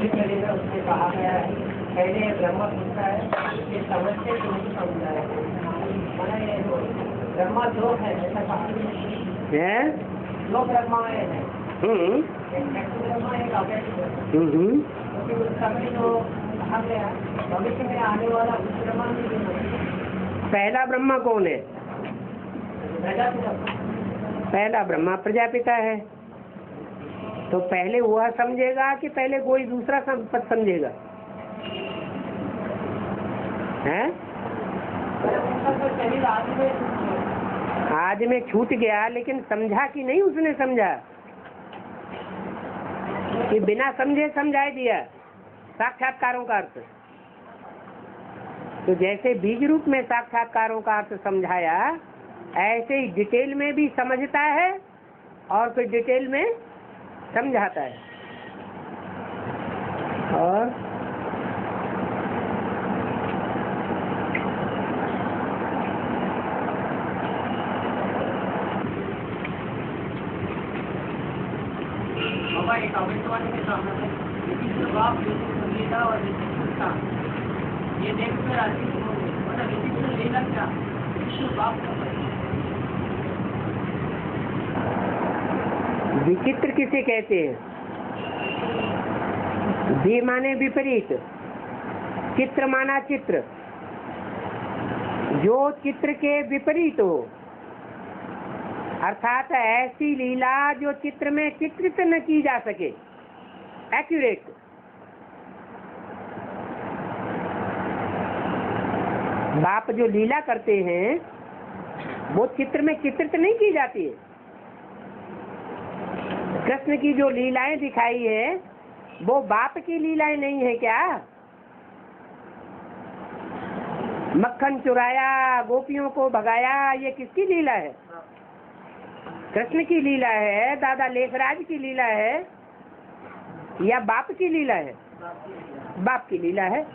उसमें कहा गया है पहले ब्रह्म पूछता है कि समझते कि नहीं समझा है, ब्रह्मा दो है ऐसा कहा है, दो ब्रह्मा है, एक ब्रह्मा एक अव्यक्त ब्रह्मा, क्योंकि उस समय जो कहा गया भविष्य में आने वाला उस ब्रह्मा नहीं। पहला ब्रह्मा कौन है? पहला ब्रह्मा प्रजापिता है। तो पहले वह समझेगा कि पहले कोई दूसरा पद समझेगा? है आज में छूट गया, लेकिन समझा कि नहीं उसने समझा कि बिना समझे समझाई दिया साक्षात्कारों का अर्थ। तो जैसे बीज रूप में साक्षात्कारों का अर्थ समझाया, ऐसे ही डिटेल में भी समझता है और फिर डिटेल में समझाता है। और बाबा एक अवैधवादी के सामने और ये देखकर आदमी लेना क्या विचित्र किसे कहते हैं? वि माने विपरीत, चित्र माना चित्र, जो चित्र के विपरीत हो, अर्थात ऐसी लीला जो चित्र में चित्रित न की जा सके, एक्यूरेट। बाप जो लीला करते हैं वो चित्र में चित्रित नहीं की जाती है। कृष्ण की जो लीलाएं दिखाई है वो बाप की लीलाएं नहीं है क्या? मक्खन चुराया, गोपियों को भगाया, ये किसकी लीला है? कृष्ण की लीला है, दादा लेखराज की लीला है, या बाप की लीला है? बाप की लीला है,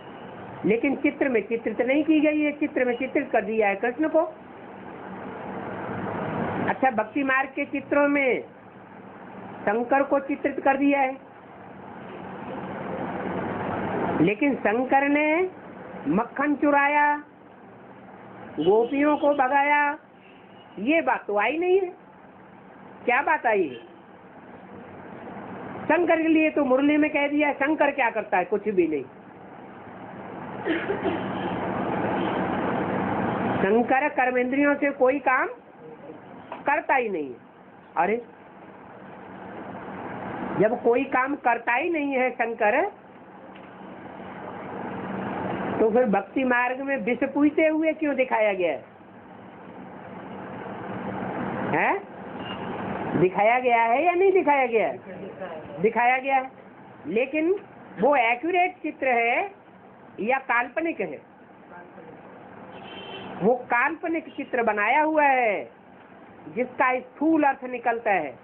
लेकिन चित्र में चित्रित नहीं की गई है। चित्र में चित्रित कर दिया है कृष्ण को। अच्छा, भक्ति मार्ग के चित्रों में शंकर को चित्रित कर दिया है, लेकिन शंकर ने मक्खन चुराया, गोपियों को भगाया, ये बात तो आई नहीं है। क्या बात आई है? शंकर के लिए तो मुरली में कह दिया, शंकर क्या करता है? कुछ भी नहीं। शंकर कर्मेंद्रियों से कोई काम करता ही नहीं है। अरे जब कोई काम करता ही नहीं है शंकर, तो फिर भक्ति मार्ग में विष पूजते हुए क्यों दिखाया गया है? दिखाया गया है या नहीं दिखाया गया है? दिखाया गया है, लेकिन वो एक्यूरेट चित्र है या काल्पनिक है? वो काल्पनिक चित्र बनाया हुआ है, जिसका स्थूल अर्थ निकलता है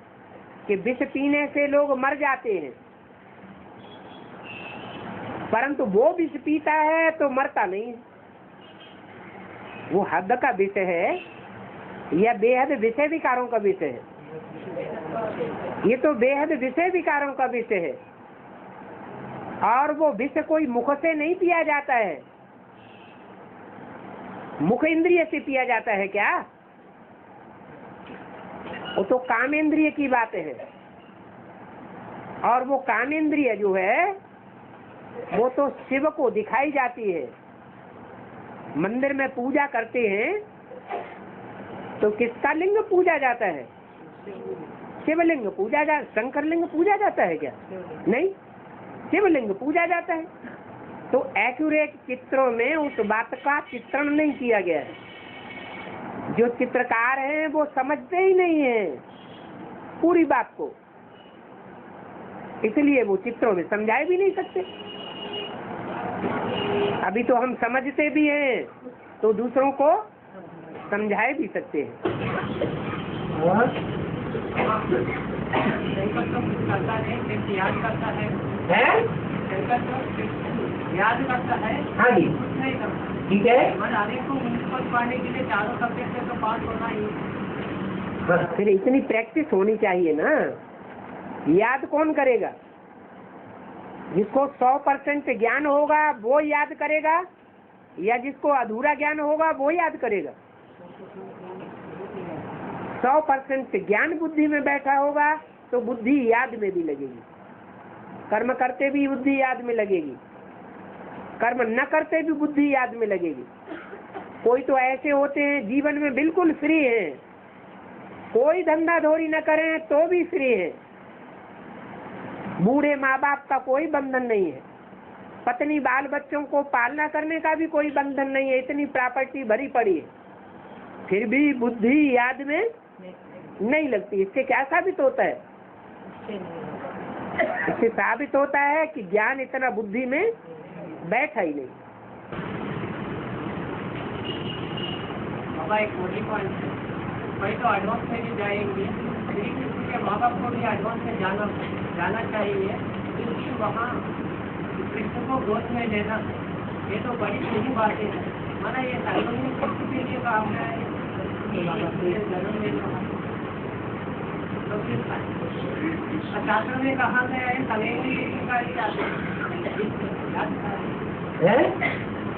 कि विष पीने से लोग मर जाते हैं, परंतु वो विष पीता है तो मरता नहीं। वो हद का विष है या बेहद विषय विकारों का विषय है? ये तो बेहद विषय विकारों का विषय है। और वो विष कोई मुख से नहीं पिया जाता है, मुख इंद्रिय से पिया जाता है क्या? वो तो कामेंद्रिय की बात है। और वो कामेंद्रिय जो है वो तो शिव को दिखाई जाती है। मंदिर में पूजा करते हैं तो किसका लिंग पूजा जाता है? शिवलिंग पूजा शंकर लिंग पूजा जाता है क्या? नहीं, शिवलिंग पूजा जाता है। तो एक्यूरेट चित्रों में उस बात का चित्रण नहीं किया गया है। जो चित्रकार हैं वो समझते ही नहीं है पूरी बात को, इसलिए वो चित्रों में समझाए भी नहीं सकते। अभी तो हम समझते भी हैं तो दूसरों को समझाए भी सकते हैं। याद करता है, याद करता है। हाँ जी, ठीक है। को पाने के लिए चारों सब्जेक्ट से तो पास होना ही। फिर इतनी प्रैक्टिस होनी चाहिए ना। याद कौन करेगा? जिसको 100% ज्ञान होगा वो याद करेगा, या जिसको अधूरा ज्ञान होगा वो याद करेगा? 100% ज्ञान बुद्धि में बैठा होगा तो बुद्धि याद में भी लगेगी, कर्म करते भी बुद्धि याद में लगेगी, कर्म न करते भी बुद्धि याद में लगेगी। कोई तो ऐसे होते हैं जीवन में बिल्कुल फ्री हैं, कोई धंधा धोरी न करें तो भी फ्री है, बूढ़े माँ बाप का कोई बंधन नहीं है, पत्नी बाल बच्चों को पालना करने का भी कोई बंधन नहीं है, इतनी प्रॉपर्टी भरी पड़ी है, फिर भी बुद्धि याद में नहीं लगती। इससे क्या साबित होता है? इससे साबित होता है कि ज्ञान इतना बुद्धि में बैठा ही नहीं। बाबा एक मोटी पॉइंट है, भाई तो एडवांस में भी जाएंगे, लेकिन उसके माँ बाप को भी एडवांस में जाना चाहिए, क्योंकि वहाँ कृष्ण को गोद में लेना ये तो बड़ी सही बात है। माना ये सार्वजनिक के लिए काम है, जन्म में तो फिर शास्त्र में कहा गया है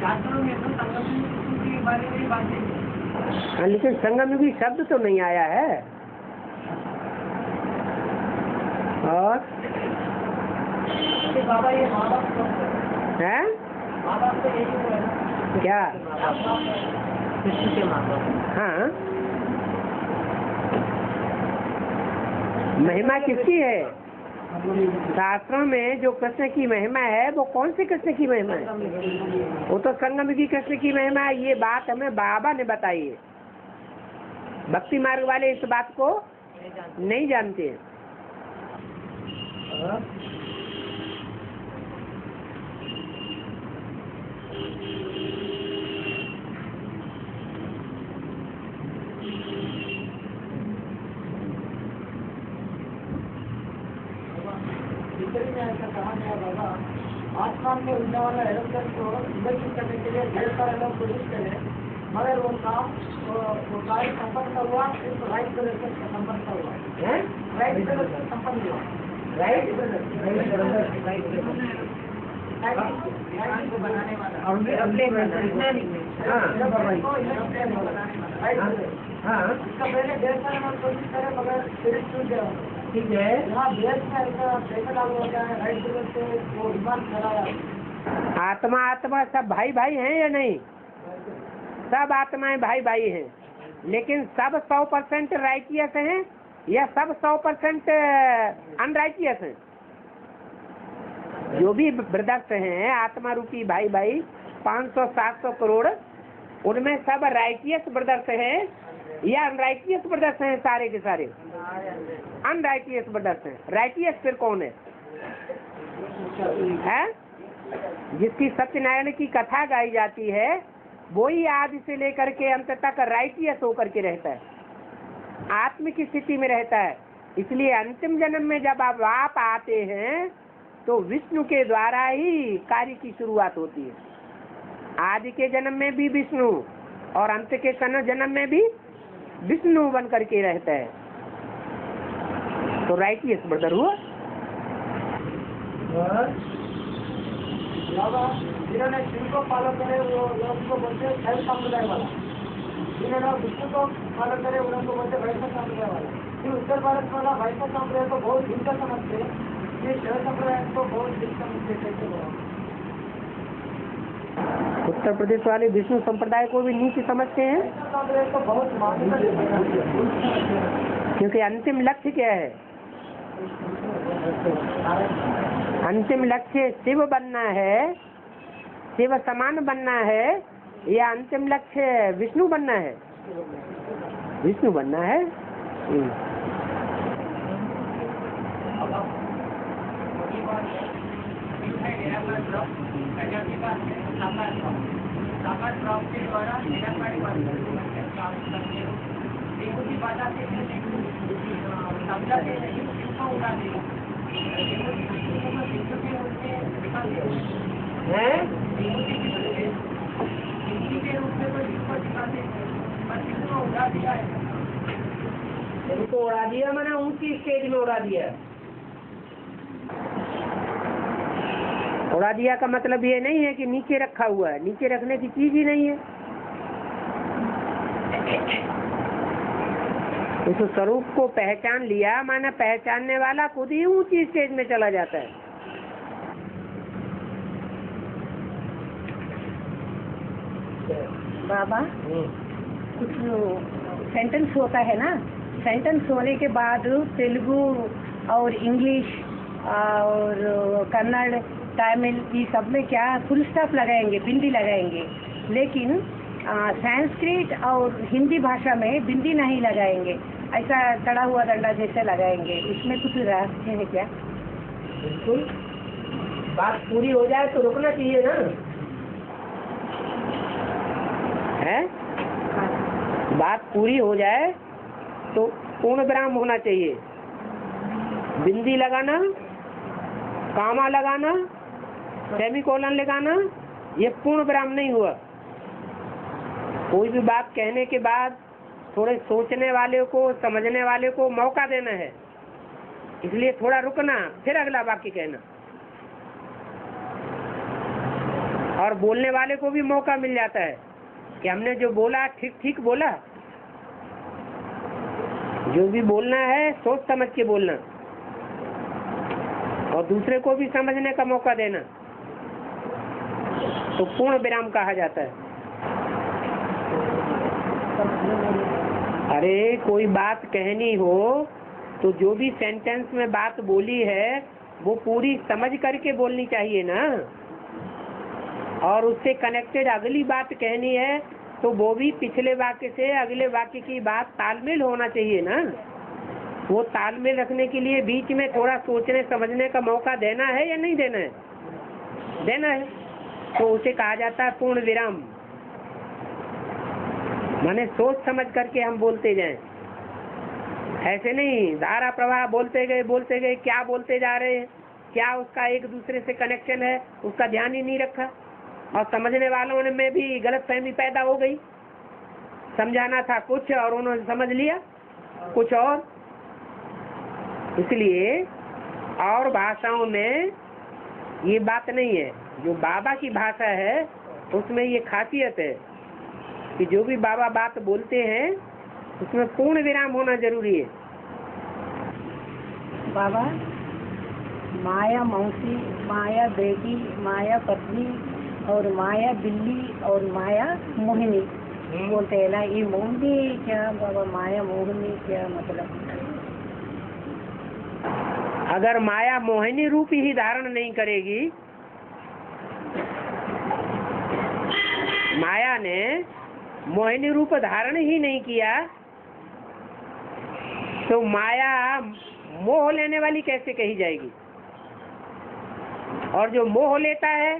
शास्त्रों में तो संगम के बारे में बातें है, लेकिन संगम युगी शब्द तो नहीं आया है। और बाबा ये माँ बाप है माँ बाप तो यही है ना, क्या? कृष्ण के माँ बाप। हाँ, महिमा किसकी है? शास्त्रों में जो कृष्ण की महिमा है वो कौन सी कृष्ण की महिमा है? वो तो संगम की कृष्ण की महिमा है। ये बात हमें बाबा ने बताई है, भक्ति मार्ग वाले इस बात को नहीं जानते हैं। ऐसा कहा गया बाबा, आसमान में उड़ने वाला एरोप्लेन को प्रदर्शित करने के लिए ढेर सारे लोग कोशिश करें, मगर वो काम वो कार्य संपन्न हुआ, सिर्फ राइट कलर से संपन्न हुआ, राइट कलर से संपन्न हुआ, राइट को बनाने वाला इसका पहले ढेर सारे लोग कोशिश करें मगर फिर छूट गया। ठीक है, यहाँ देश में ऐसा कैसे लागू होता है, राइट कलर से वो विमान चलाया। आत्मा आत्मा सब भाई भाई हैं या नहीं? सब आत्माएं भाई भाई हैं, लेकिन सब 100% राइटियस हैं या सब 100% अनराइटियस हैं? जो भी ब्रदर्स हैं आत्मा रूपी भाई भाई 500-700 करोड़, उनमें सब राइटियस ब्रदर्स हैं या अनराइटियस ब्रदर्स हैं? सारे के सारे अनराइटियस ब्रदर्स हैं। राइटियस फिर कौन है? जिसकी सत्यनारायण की कथा गाई जाती है वही आदि से लेकर के अंत तक राइटियस होकर के रहता है, आत्म की स्थिति में रहता है। इसलिए अंतिम जन्म में जब आप आते हैं तो विष्णु के द्वारा ही कार्य की शुरुआत होती है। आदि के जन्म में भी विष्णु और अंत के जन्म में भी विष्णु बन करके रहता है, तो राइटियस ब्रदर हुआ। जिन्होंने शिव को फॉलो करे वो लोग को बोलते हैं शैव संप्रदाय वाला, जिन्होंने विष्णु को फॉलो करे उन लोग को बोलते हैं वैष्णव संप्रदाय वाला। फिर उत्तर भारत वाला वैष्णव संप्रदाय को बहुत हिंसा समझते हैं, ये शैव संप्रदाय को बहुत हिंसा समझते हैं। उत्तर प्रदेश वाले विष्णु संप्रदाय को भी नीच समझते हैं, संप्रदाय को बहुत मान्यता देते हैं। क्योंकि अंतिम लक्ष्य क्या है? अंतिम लक्ष्य शिव बनना है, शिव समान बनना है, या अंतिम लक्ष्य विष्णु बनना है? विष्णु बनना है। उनको उड़ा दिया, मैंने ऊंची स्टेज में उड़ा दिया। छोड़ा दिया का मतलब ये नहीं है कि नीचे रखा हुआ है, नीचे रखने की चीज ही नहीं है। उस स्वरूप को पहचान लिया, माना पहचानने वाला खुद ही ऊंची स्टेज में चला जाता है। बाबा कुछ सेंटेंस होता है ना, सेंटेंस होने के बाद तेलुगु और इंग्लिश और कन्नड़, तमिल, ये सब में क्या फुल स्टॉप लगाएंगे, बिंदी लगाएंगे, लेकिन संस्कृत और हिंदी भाषा में बिंदी नहीं लगाएंगे, ऐसा चढ़ा हुआ डंडा जैसे लगाएंगे। इसमें कुछ रहस्य है क्या? बिल्कुल, बात पूरी हो जाए तो रुकना चाहिए ना, है? बात पूरी हो जाए तो पूर्ण विराम होना चाहिए। बिंदी लगाना, कामा लगाना, सेमीकोलन लगाना, ये पूर्ण विराम नहीं हुआ। कोई भी बात कहने के बाद थोड़े सोचने वाले को, समझने वाले को मौका देना है, इसलिए थोड़ा रुकना, फिर अगला वाक्य कहना। और बोलने वाले को भी मौका मिल जाता है कि हमने जो बोला ठीक ठीक बोला। जो भी बोलना है सोच समझ के बोलना, और दूसरे को भी समझने का मौका देना, तो पूर्ण विराम कहा जाता है। अरे कोई बात कहनी हो तो जो भी सेंटेंस में बात बोली है वो पूरी समझ करके बोलनी चाहिए ना, और उससे कनेक्टेड अगली बात कहनी है तो वो भी पिछले वाक्य से अगले वाक्य की बात तालमेल होना चाहिए ना। वो तालमेल रखने के लिए बीच में थोड़ा सोचने समझने का मौका देना है या नहीं देना है? देना है, तो उसे कहा जाता है पूर्ण विराम। माने सोच समझ करके हम बोलते जाएं, ऐसे नहीं धारा प्रवाह बोलते गए, क्या बोलते जा रहे हैं, क्या उसका एक दूसरे से कनेक्शन है, उसका ध्यान ही नहीं रखा, और समझने वालों ने में भी गलतफहमी पैदा हो गई। समझाना था कुछ और उन्होंने समझ लिया कुछ और। इसलिए और भाषाओं में ये बात नहीं है। जो बाबा की भाषा है उसमें ये खासियत है कि जो भी बाबा बात बोलते हैं उसमें पूर्ण विराम होना जरूरी है। बाबा माया मौसी, माया बेटी, माया पत्नी और माया बिल्ली और माया मोहिनी बोलते हैं ना, ये मोहिनी क्या बाबा? माया मोहिनी क्या मतलब? अगर माया मोहिनी रूप ही धारण नहीं करेगी, माया ने मोहिनी रूप धारण ही नहीं किया, तो माया मोह लेने वाली कैसे कही जाएगी? और जो मोह लेता है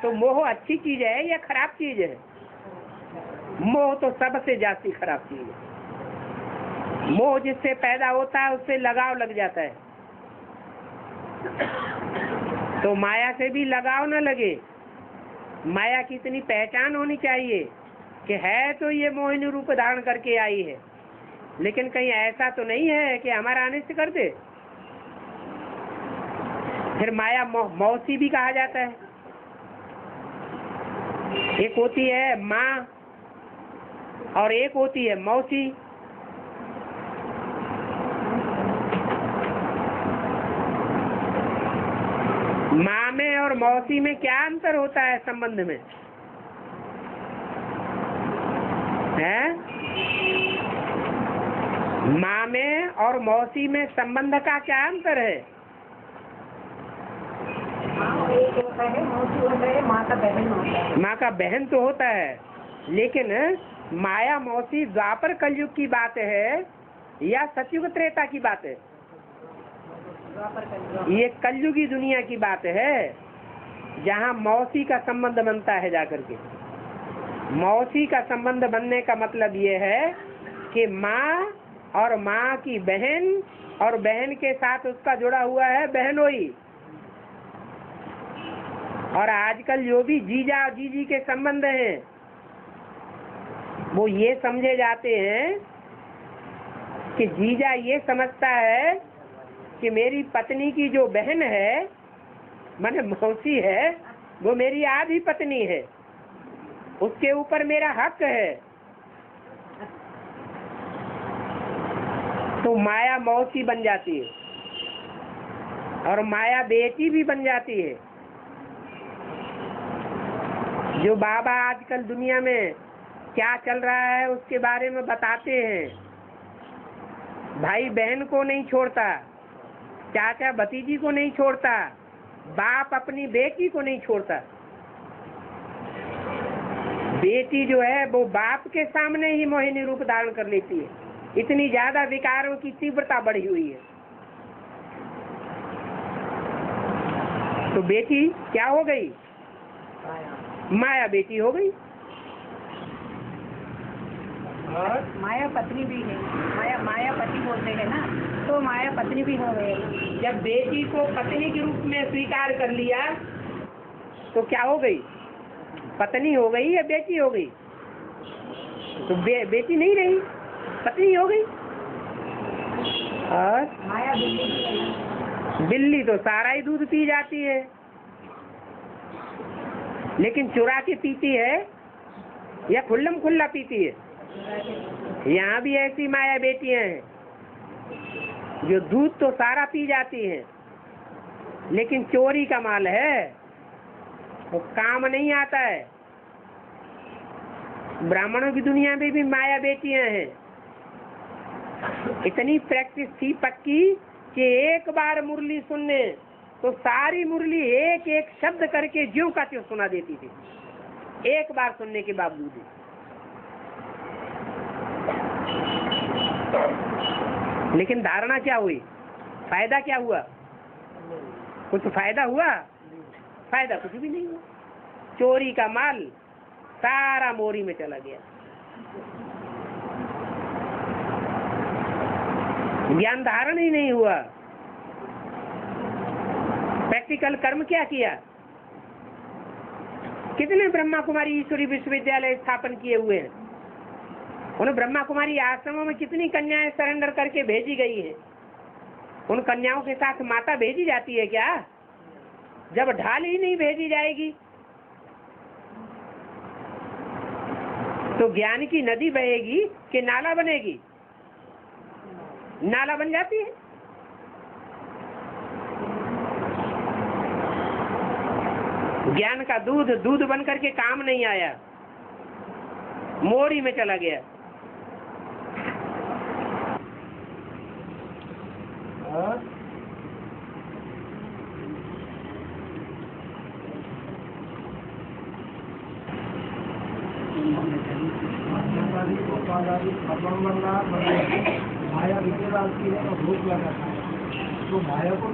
तो मोह अच्छी चीज है या खराब चीज है? मोह तो सबसे ज्यादा खराब चीज है। मोह जिससे पैदा होता है उससे लगाव लग जाता है, तो माया से भी लगाव न लगे। माया की इतनी पहचान होनी चाहिए कि है तो ये मोहिनी रूप धारण करके आई है, लेकिन कहीं ऐसा तो नहीं है कि हमारा अनिष्ट कर दे। फिर माया मौसी भी कहा जाता है। एक होती है माँ और एक होती है मौसी। माँ में और मौसी में क्या अंतर होता है संबंध में? है? माँ में और मौसी में संबंध का क्या अंतर है? एक होता है मौसी होता है, माँ का बहन होता है। माँ का बहन तो होता है, लेकिन माया मौसी द्वापर कलयुग की बात है या सतयुग त्रेता की बात है? ये कलयुगी दुनिया की बात है, जहाँ मौसी का संबंध बनता है जाकर के। मौसी का संबंध बनने का मतलब ये है कि माँ और माँ की बहन, और बहन के साथ उसका जुड़ा हुआ है बहनोई। और आजकल जो भी जीजा और जीजी के संबंध हैं वो ये समझे जाते हैं कि जीजा ये समझता है कि मेरी पत्नी की जो बहन है मैंने मौसी है, वो मेरी आधी पत्नी है, उसके ऊपर मेरा हक है। तो माया मौसी बन जाती है और माया बेटी भी बन जाती है। जो बाबा आजकल दुनिया में क्या चल रहा है उसके बारे में बताते हैं। भाई बहन को नहीं छोड़ता, चाचा भतीजी को नहीं छोड़ता, बाप अपनी बेटी को नहीं छोड़ता। बेटी जो है वो बाप के सामने ही मोहिनी रूप धारण कर लेती है। इतनी ज्यादा विकारों की तीव्रता बढ़ी हुई है। तो बेटी क्या हो गई? माया बेटी हो गई। और माया पत्नी भी है, माया पति बोलते हैं ना, तो माया पत्नी भी हो गई। जब बेटी को पत्नी के रूप में स्वीकार कर लिया तो क्या हो गई? पत्नी हो गई या बेटी हो गई? तो बेटी नहीं रही, पत्नी हो गई। और माया बिल्ली बिल्ली तो सारा ही दूध पी जाती है, लेकिन चुरा के पीती है या खुल्लम खुल्ला पीती है? यहाँ भी ऐसी माया बेटियां हैं जो दूध तो सारा पी जाती हैं, लेकिन चोरी का माल है, वो काम नहीं आता है। ब्राह्मणों की दुनिया में भी माया बेटियां हैं। इतनी प्रैक्टिस थी पक्की कि एक बार मुरली सुनने तो सारी मुरली एक एक शब्द करके ज्यों का त्यों सुना देती थी, एक बार सुनने के बावजूद। लेकिन धारणा क्या हुई? फायदा क्या हुआ? कुछ फायदा हुआ? फायदा कुछ भी नहीं हुआ। चोरी का माल सारा मोरी में चला गया। ज्ञान धारण ही नहीं हुआ। प्रैक्टिकल कर्म क्या किया? कितने ब्रह्मा कुमारी ईश्वरी विश्वविद्यालय स्थापन किए हुए हैं। उन ब्रह्मा कुमारी आश्रमों में कितनी कन्याएं सरेंडर करके भेजी गई हैं। उन कन्याओं के साथ माता भेजी जाती है क्या? जब ढाल ही नहीं भेजी जाएगी तो ज्ञान की नदी बहेगी कि नाला बनेगी? नाला बन जाती है। ज्ञान का दूध दूध बन करके काम नहीं आया, मोरी में चला गया। माया विजयदासी है और भूख लगा था, तो माया को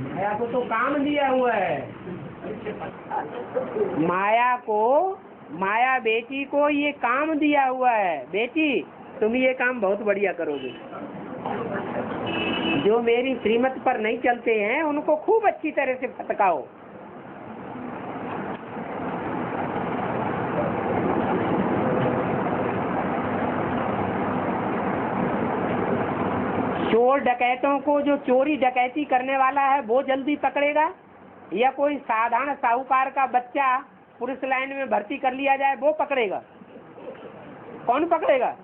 माया को तो काम दिया हुआ है। माया को, माया बेटी को ये काम दिया हुआ है, बेटी तुम ये काम बहुत बढ़िया करोगे। जो मेरी श्रीमत पर नहीं चलते हैं उनको खूब अच्छी तरह से फटकाओ। चोर डकैतों को जो चोरी डकैती करने वाला है वो जल्दी पकड़ेगा, या कोई साधारण साहूकार का बच्चा पुलिस लाइन में भर्ती कर लिया जाए वो पकड़ेगा? कौन पकड़ेगा?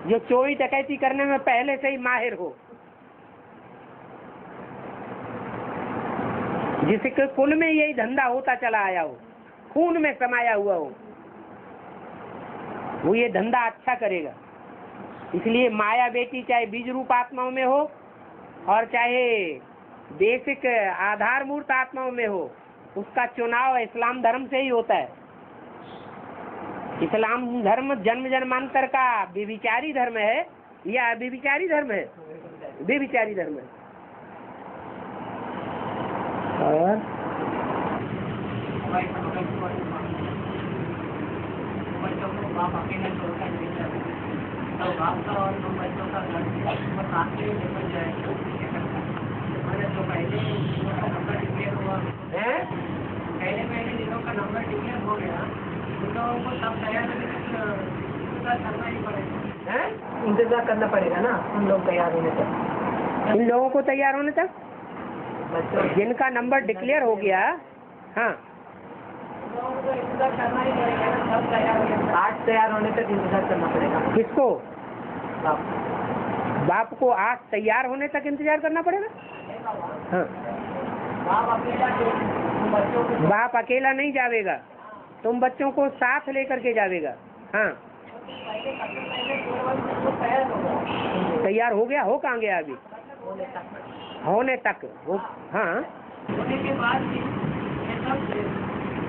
जो चोरी डकैती करने में पहले से ही माहिर हो, जिसके कुल में यही धंधा होता चला आया हो, खून में समाया हुआ हो, वो ये धंधा अच्छा करेगा। इसलिए माया बेटी चाहे बीज रूप आत्माओं में हो और चाहे बेसिक आधार मूर्त आत्माओं में हो, उसका चुनाव इस्लाम धर्म से ही होता है। इस्लाम धर्म जन्म जन्मांतर का व्यभिचारी धर्म है या अव्यभिचारी धर्म है? व्यभिचारी धर्म है। और तो बाप का और दो बच्चों का घर और साथ में निकल जाएगा। जो पहले दिनों का नंबर डिक्लेयर हुआ है, पहले दिनों का नंबर डिक्लेयर हो गया, उन लोगों को सब तैयार करना ही पड़ेगा। इंतजार करना पड़ेगा ना उन लोग तैयार होने तक। इन लोगों को तैयार होने तक बच्चों जिनका नंबर डिक्लेयर हो गया, हाँ, तो इंतजार करना ही पड़ेगा ना, सब तैयार हो गया, 8 तैयार होने तक इंतजार करना पड़ेगा। किसको? बाप बाप को 8 तैयार होने तक इंतजार करना पड़ेगा। हाँ, बाप अकेला बच्चों को बाप अकेला नहीं जावेगा, तुम बच्चों को साथ लेकर के जावेगा। हाँ, तैयार हो गया, हो कहाँ गया अभी? होने तक वो, हाँ, होने के बाद भी ये सब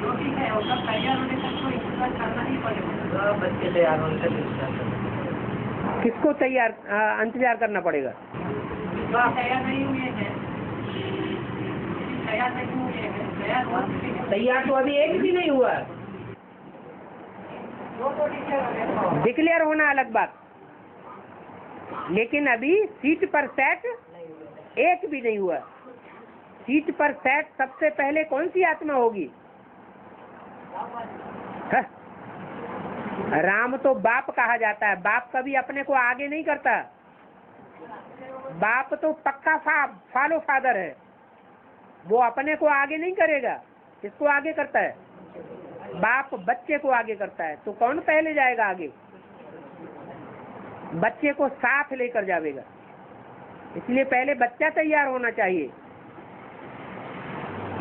जो भी है वो सब तैयार होने तक तो इंतजार करना ही पड़ेगा। बच्चे तैयार होने तक इंतजार करना। किसको तैयार इंतजार करना पड़ेगा? तैयार नहीं हुए हैं, तैयार नहीं हुए हैं, तैयार हुआ तैयार तो अभी एक भी नहीं हुआ। डिक्लेयर होना अलग बात, लेकिन अभी सीट पर सेट एक भी नहीं हुआ। सीट पर सेट सबसे पहले कौन सी आत्मा होगी? हाँ? राम तो बाप कहा जाता है, बाप कभी अपने को आगे नहीं करता। बाप तो पक्का फॉलो फादर है, वो अपने को आगे नहीं करेगा। किसको आगे करता है? बाप बच्चे को आगे करता है। तो कौन पहले जाएगा आगे? बच्चे को साथ लेकर जाएगा। इसलिए पहले बच्चा तैयार होना चाहिए,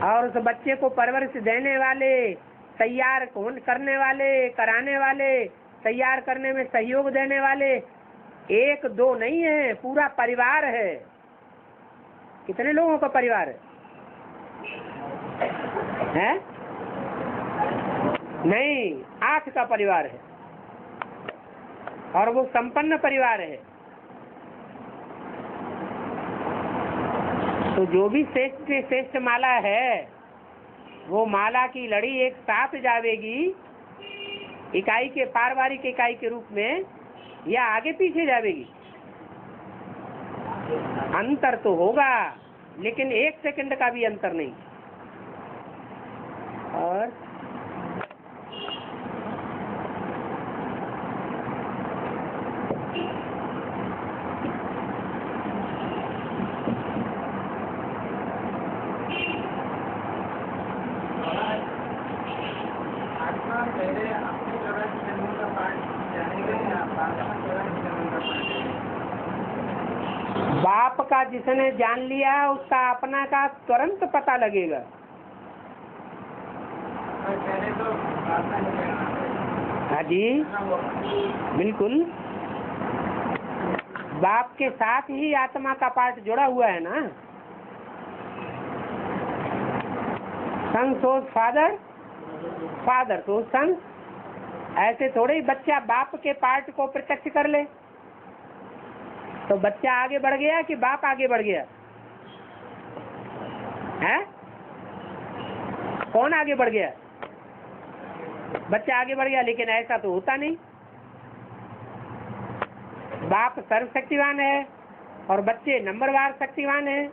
और उस बच्चे को परवरिश देने वाले, तैयार करने वाले, कराने वाले, तैयार करने में सहयोग देने वाले 1-2 नहीं है, पूरा परिवार है। कितने लोगों का परिवार है? नहीं, 8 का परिवार है, और वो संपन्न परिवार है। तो जो भी श्रेष्ठ से श्रेष्ठ माला है, वो माला की लड़ी एक साथ जावेगी, इकाई के पारिवारिक इकाई के रूप में, या आगे पीछे जावेगी। अंतर तो होगा, लेकिन 1 सेकंड का भी अंतर नहीं। और बाप का जिसने जान लिया, उसका अपना का तुरंत पता लगेगा। हाँ जी, बिल्कुल। बाप के साथ ही आत्मा का पार्ट जुड़ा हुआ है ना। सन सोज फादर, फादर सोज सन। ऐसे थोड़े ही बच्चा बाप के पार्ट को प्रत्यक्ष कर ले। तो बच्चा आगे बढ़ गया कि बाप आगे बढ़ गया है? कौन आगे बढ़ गया? बच्चा आगे बढ़ गया, लेकिन ऐसा तो होता नहीं। बाप सर्वशक्तिवान है और बच्चे नंबरवार शक्तिवान है।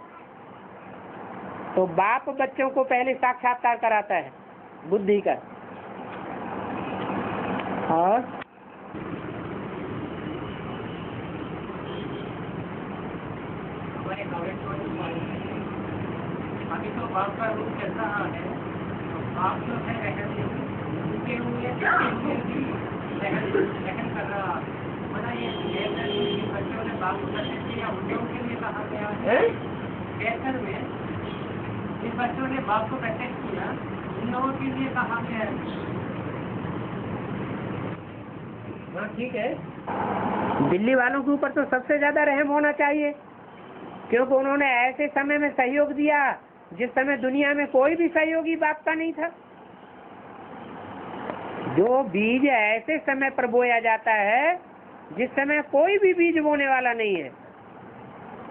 तो बाप बच्चों को पहले साक्षात्कार कराता है बुद्धि का। और अभी तो बाप का रूप चल रहा है, बाप जो है उनके हुए सहन कर रहा है। मतलब ये बच्चों ने बाप को प्रत्यक्ष किया, उन लोगों के लिए कहा गया है। कैसर में जिन बच्चों ने बाप को प्रत्यक्ष किया, उन लोगों के लिए कहा गया है। हाँ, ठीक है। दिल्ली वालों के ऊपर तो सबसे ज्यादा रहम होना चाहिए, क्योंकि उन्होंने ऐसे समय में सहयोग दिया जिस समय दुनिया में कोई भी सहयोगी बाप का नहीं था। जो बीज ऐसे समय पर बोया जाता है जिस समय कोई भी बीज बोने वाला नहीं है,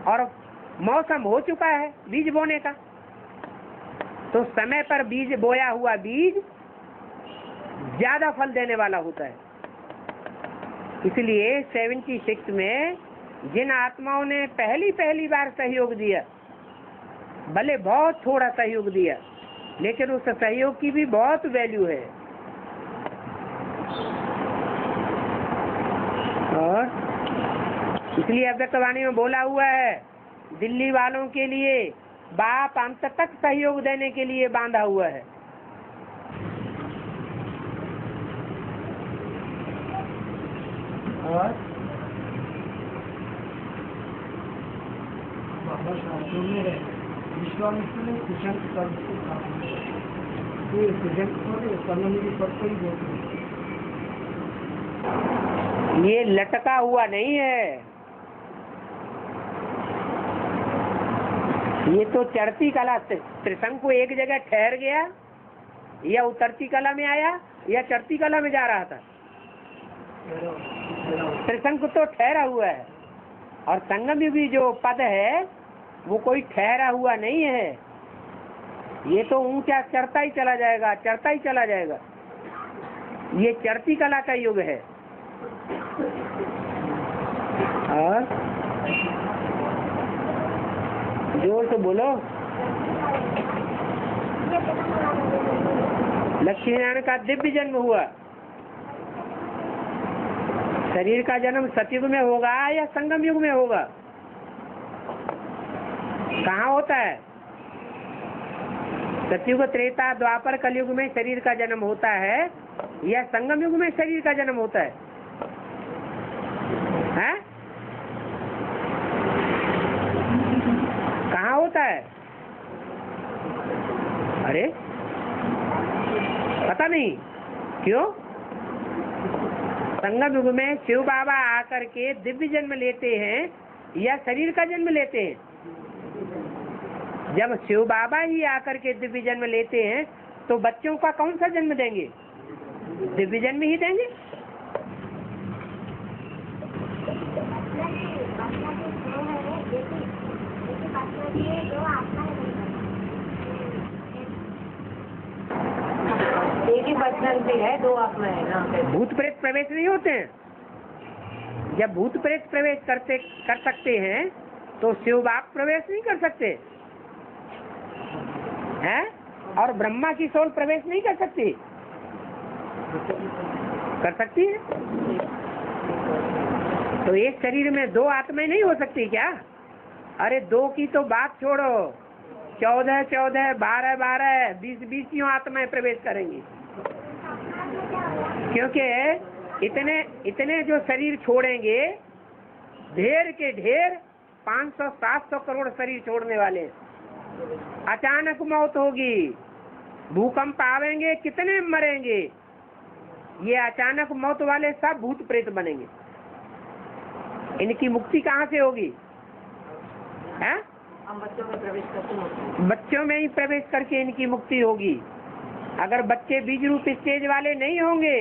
और मौसम हो चुका है बीज बोने का, तो समय पर बीज बोया हुआ बीज ज्यादा फल देने वाला होता है। इसलिए 76 में जिन आत्माओं ने पहली बार सहयोग दिया, भले बहुत थोड़ा सहयोग दिया, लेकिन उस सहयोग की भी बहुत वैल्यू है। और इसलिए अव्यक्तवाणी में बोला हुआ है, दिल्ली वालों के लिए बाप अंत तक सहयोग देने के लिए बांधा हुआ है। और बाबा शास्त्रों में है, विश्वामित्र ने कुशल पद को कहा, तो ये कुशल पद संगम पद को ही बोलते हैं। ये लटका हुआ नहीं है, ये तो चढ़ती कला। त्रिशंकु एक जगह ठहर गया, या उतरती कला में आया या चढ़ती कला में जा रहा था। त्रिशंकु तो ठहरा हुआ है, और संगम युगी जो पद है वो कोई ठहरा हुआ नहीं है। ये तो ऊंचा चढ़ता ही चला जाएगा, चढ़ता ही चला जाएगा। ये चढ़ती कला का युग है। और जोर से बोलो। लक्ष्मी नारायण का दिव्य जन्म हुआ। शरीर का जन्म सतयुग में होगा या संगम युग में होगा? कहाँ होता है? सतयुग, त्रेता, द्वापर, कलयुग में शरीर का जन्म होता है या संगम युग में शरीर का जन्म होता है? हैं? कहाँ होता है? अरे पता नहीं क्यों? संगम युग में शिव बाबा आकर के दिव्य जन्म लेते हैं या शरीर का जन्म लेते हैं? जब शिव बाबा ही आकर के दिव्य जन्म लेते हैं तो बच्चों का कौन सा जन्म देंगे? दिव्य जन्म ही देंगे। एक ही पर्सनैलिटी है, दो आत्मा है ना। भूत प्रेत प्रवेश नहीं होते हैं। जब भूत प्रेत प्रवेश कर सकते हैं तो शिव बाप प्रवेश नहीं कर सकते हैं, और ब्रह्मा की सोल प्रवेश नहीं कर सकती। कर सकती है? तो एक शरीर में दो आत्माएं नहीं हो सकती क्या? अरे दो की तो बात छोड़ो, 14, 14, 12, 12, 20, 20 आत्माएं प्रवेश करेंगी। क्योंकि इतने जो शरीर छोड़ेंगे, ढेर के ढेर 500, 700 करोड़ शरीर छोड़ने वाले। अचानक मौत होगी, भूकंप आवेंगे, कितने मरेंगे। ये अचानक मौत वाले सब भूत प्रेत बनेंगे। इनकी मुक्ति कहाँ से होगी? हैं? हम बच्चों में प्रवेश करते हैं। बच्चों में ही प्रवेश करके इनकी मुक्ति होगी। अगर बच्चे बीज रूप स्टेज वाले नहीं होंगे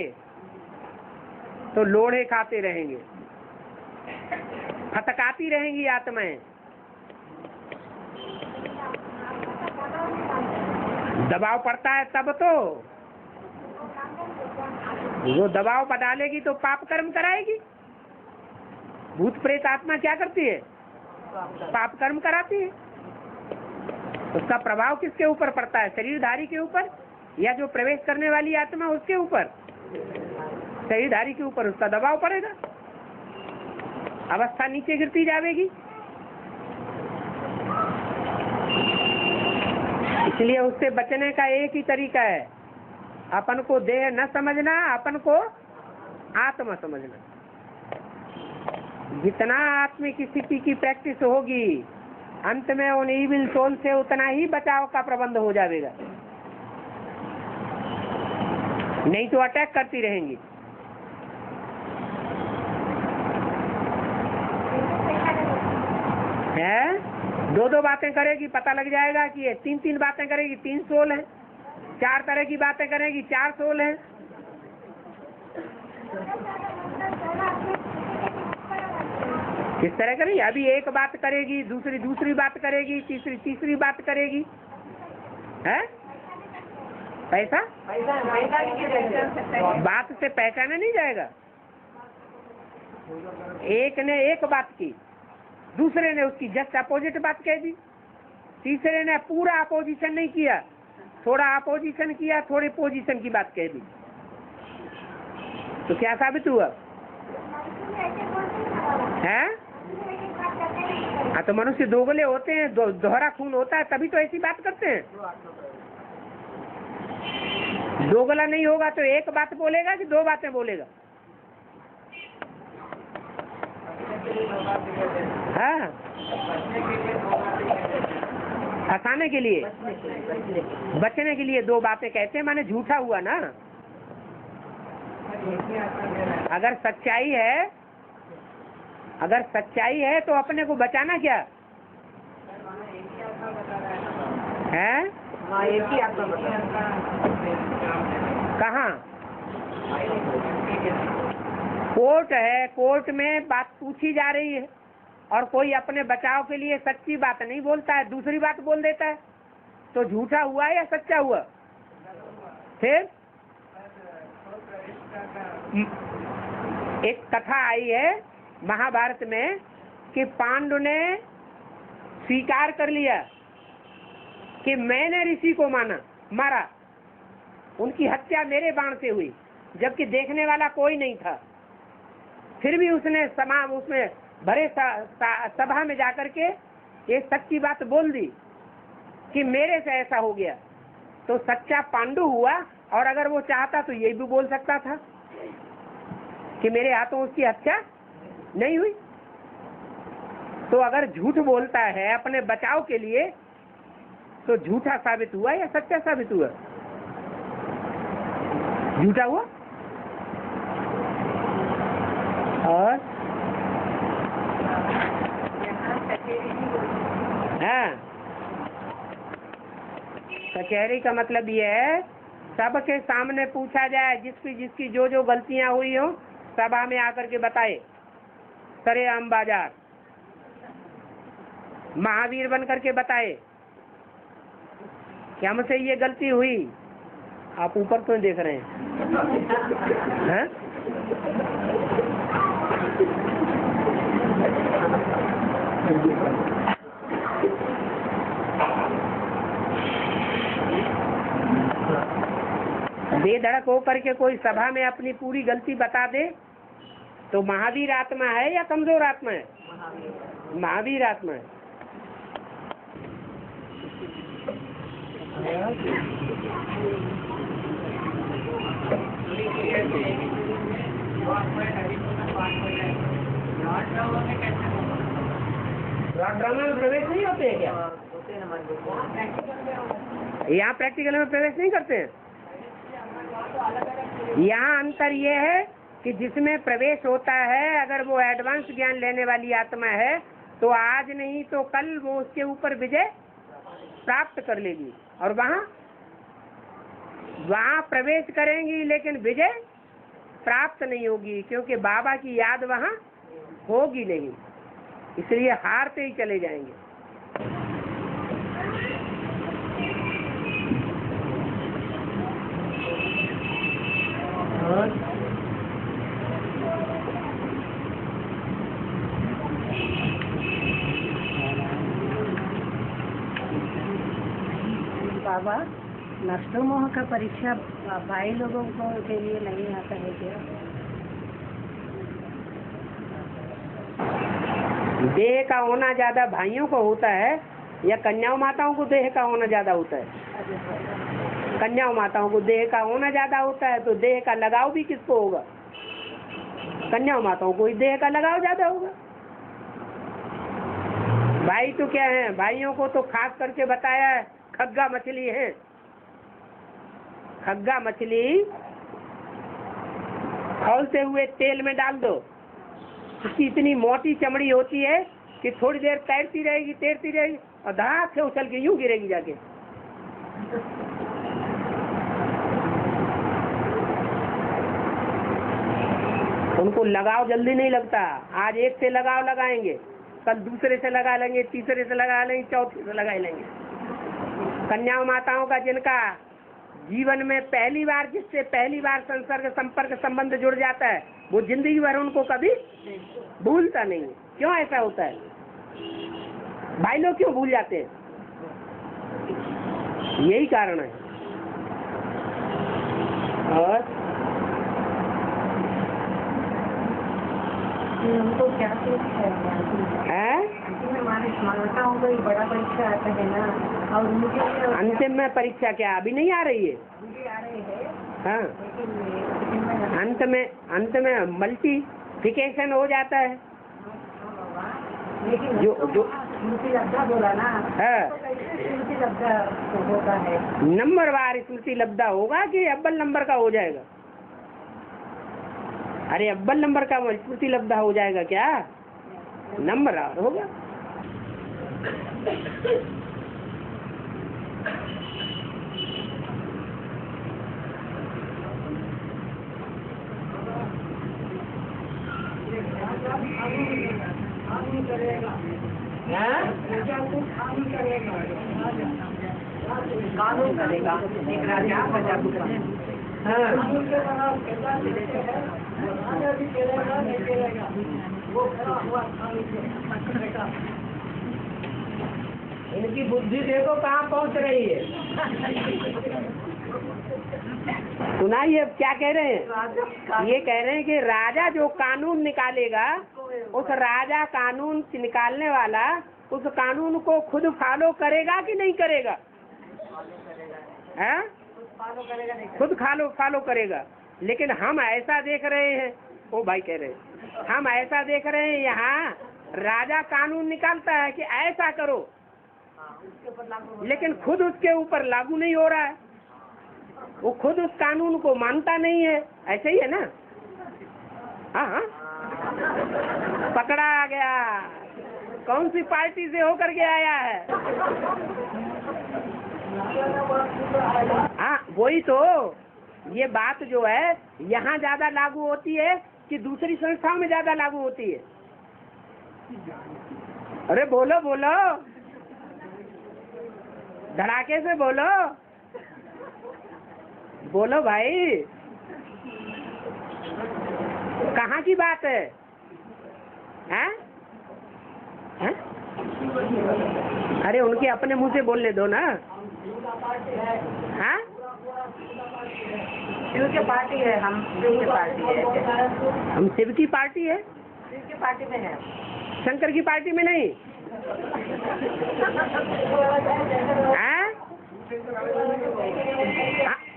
तो लोढ़े खाते रहेंगे, फटकाती रहेंगी आत्माएं। दबाव पड़ता है तब तो, वो दबाव डालेगी तो पाप कर्म कराएगी। भूत प्रेत आत्मा क्या करती है? पाप कर्म कराती है। उसका प्रभाव किसके ऊपर पड़ता है? शरीरधारी के ऊपर या जो प्रवेश करने वाली आत्मा उसके ऊपर? शरीरधारी के ऊपर उसका दबाव पड़ेगा, अवस्था नीचे गिरती जाएगी। इसलिए उससे बचने का एक ही तरीका है, अपन को देह न समझना, अपन को आत्मा समझना। जितना आत्मिक स्थिति की प्रैक्टिस होगी, अंत में उन इविल सोल से उतना ही बचाव का प्रबंध हो जाएगा। नहीं तो अटैक करती रहेंगी। है? दो बातें करेगी, पता लग जाएगा कि ये 3 बातें करेगी, 3 सोल है। 4 तरह की बातें करेगी, 4 सोल है। किस तरह करेगी? अभी एक बात करेगी, दूसरी बात करेगी, तीसरी बात करेगी। है? पैसा बात से पहचाना नहीं जाएगा। एक ने एक बात की, दूसरे ने उसकी जस्ट अपोजिट बात कह दी, तीसरे ने पूरा अपोजिशन नहीं किया, थोड़ा अपोजिशन किया, थोड़ी पोजीशन की बात कह दी। तो क्या साबित हुआ? है? हाँ तो मनुष्य दोगले होते हैं, दोहरा खून होता है, तभी तो ऐसी बात करते हैं। दोगला नहीं होगा तो एक बात बोलेगा कि दो बातें बोलेगा? हाँ, फंसाने के लिए, बचने के लिए दो बातें कहते हैं, माने झूठा हुआ ना। अगर सच्चाई है तो अपने को बचाना क्या है? कहाँ कोर्ट है, कोर्ट में बात पूछी जा रही है और कोई अपने बचाव के लिए सच्ची बात नहीं बोलता है, दूसरी बात बोल देता है, तो झूठा हुआ या सच्चा हुआ? फिर एक कथा आई है महाभारत में कि पांडु ने स्वीकार कर लिया कि मैंने ऋषि को मारा, उनकी हत्या मेरे बाण से हुई, जबकि देखने वाला कोई नहीं था। फिर भी उसने उसमें भरे सभा में जाकर के ये सच्ची बात बोल दी कि मेरे से ऐसा हो गया, तो सच्चा पांडु हुआ। और अगर वो चाहता तो ये भी बोल सकता था कि मेरे हाथों उसकी हत्या नहीं हुई। तो अगर झूठ बोलता है अपने बचाव के लिए तो झूठा साबित हुआ या सच्चा साबित हुआ? झूठा हुआ। और हाँ, कचहरी का मतलब ये है सबके सामने पूछा जाए, जिसकी जो जो गलतियां हुई हो सभा में आकर के बताए, सरेआम बाजार महावीर बन करके बताए कि हमसे ये गलती हुई। आप ऊपर क्यों देख रहे हैं? बेधड़क होकर के कोई सभा में अपनी पूरी गलती बता दे तो महावीर आत्मा है या कमजोर आत्मा है? महावीर आत्मा है। ड्रामा में प्रवेश नहीं होते हैं क्या? यहाँ प्रैक्टिकल में प्रवेश नहीं करते हैं। यहाँ अंतर ये है कि जिसमें प्रवेश होता है, अगर वो एडवांस ज्ञान लेने वाली आत्मा है तो आज नहीं तो कल वो उसके ऊपर विजय प्राप्त कर लेगी और वहाँ प्रवेश करेंगी, लेकिन विजय प्राप्त नहीं होगी क्योंकि बाबा की याद वहाँ होगी नहीं, इसलिए हारते ही चले जाएंगे। बाबा, नष्टो मोह का परीक्षा भाई लोगों को के लिए नहीं आता है क्या? देह का होना ज्यादा भाइयों को होता है या कन्याओं माताओं को देह का होना ज्यादा होता है? कन्याओं माताओं को देह का होना ज्यादा होता है, तो देह का लगाव भी किसको होगा? कन्याओं माताओं को देह का लगाव ज्यादा होगा। भाई तो क्या है, भाइयों को तो खास करके बताया है खग्गा मछली है। खग्गा मछली खौलते हुए तेल में डाल दो, उसकी इतनी मोटी चमड़ी होती है कि थोड़ी देर तैरती रहेगी और धड़ाक से उछल के यूं गिरेगी जाके। उनको लगाव जल्दी नहीं लगता। आज एक से लगाव लगाएंगे, कल दूसरे से लगा लेंगे, तीसरे से लगा लेंगे, चौथे से लगा लेंगे। कन्याओं माताओं का जिनका जीवन में पहली बार संसर्ग संपर्क संबंध जुड़ जाता है, वो जिंदगी भर उनको कभी भूलता नहीं। क्यों ऐसा होता है? भाई लोग क्यों भूल जाते हैं? यही कारण है। और हमको क्या हैं? हमारी स्मारता हो गई, बड़ा परीक्षा आता है ना, और मुझे अंतिम में परीक्षा क्या अभी नहीं आ रही है? आ रहे हैं, हाँ, लेकिन अंत में मल्टीप्लिकेशन हो जाता है। लेकिन जो स्मृति लब्धा बोला ना, हाँ, तो कैसे स्मृति लब्धा होता है? नंबर वार स्मृति लब्धा होगा कि अव्वल नंबर का हो जाएगा? अरे अव्वल नंबर का स्मृति लब्धा हो जाएगा क्या? नंबर वार होगा। कानून करेगा एक राजा प्रजा को इनकी बुद्धि देखो कहाँ पहुँच रही है। सुनाइए अब क्या कह रहे हैं। ये कह रहे हैं कि राजा जो कानून निकालेगा, उस राजा कानून निकालने वाला उस कानून को खुद फॉलो करेगा कि नहीं करेगा? हैं? खुद फॉलो करेगा। लेकिन हम ऐसा देख रहे हैं, ओ भाई कह रहे हैं, हम ऐसा देख रहे हैं यहाँ राजा कानून निकालता है कि ऐसा करो, लेकिन खुद उसके ऊपर लागू नहीं हो रहा है। वो खुद उस कानून को मानता नहीं है। ऐसे ही है ना? हाँ हाँ, पकड़ा आ गया। कौन सी पार्टी से होकर के आया है? हाँ वही तो। ये बात जो है यहाँ ज्यादा लागू होती है कि दूसरी संस्थाओं में ज्यादा लागू होती है? अरे बोलो बोलो, धड़ाके से बोलो, बोलो भाई, कहाँ की बात है? हैं? हैं? अरे उनके अपने मुंह से बोलने दो ना। हाँ? शिव की पार्टी है, हम शिव की पार्टी है। हम शिव की पार्टी है? शिव की पार्टी में है, शंकर की पार्टी में नहीं। हैं?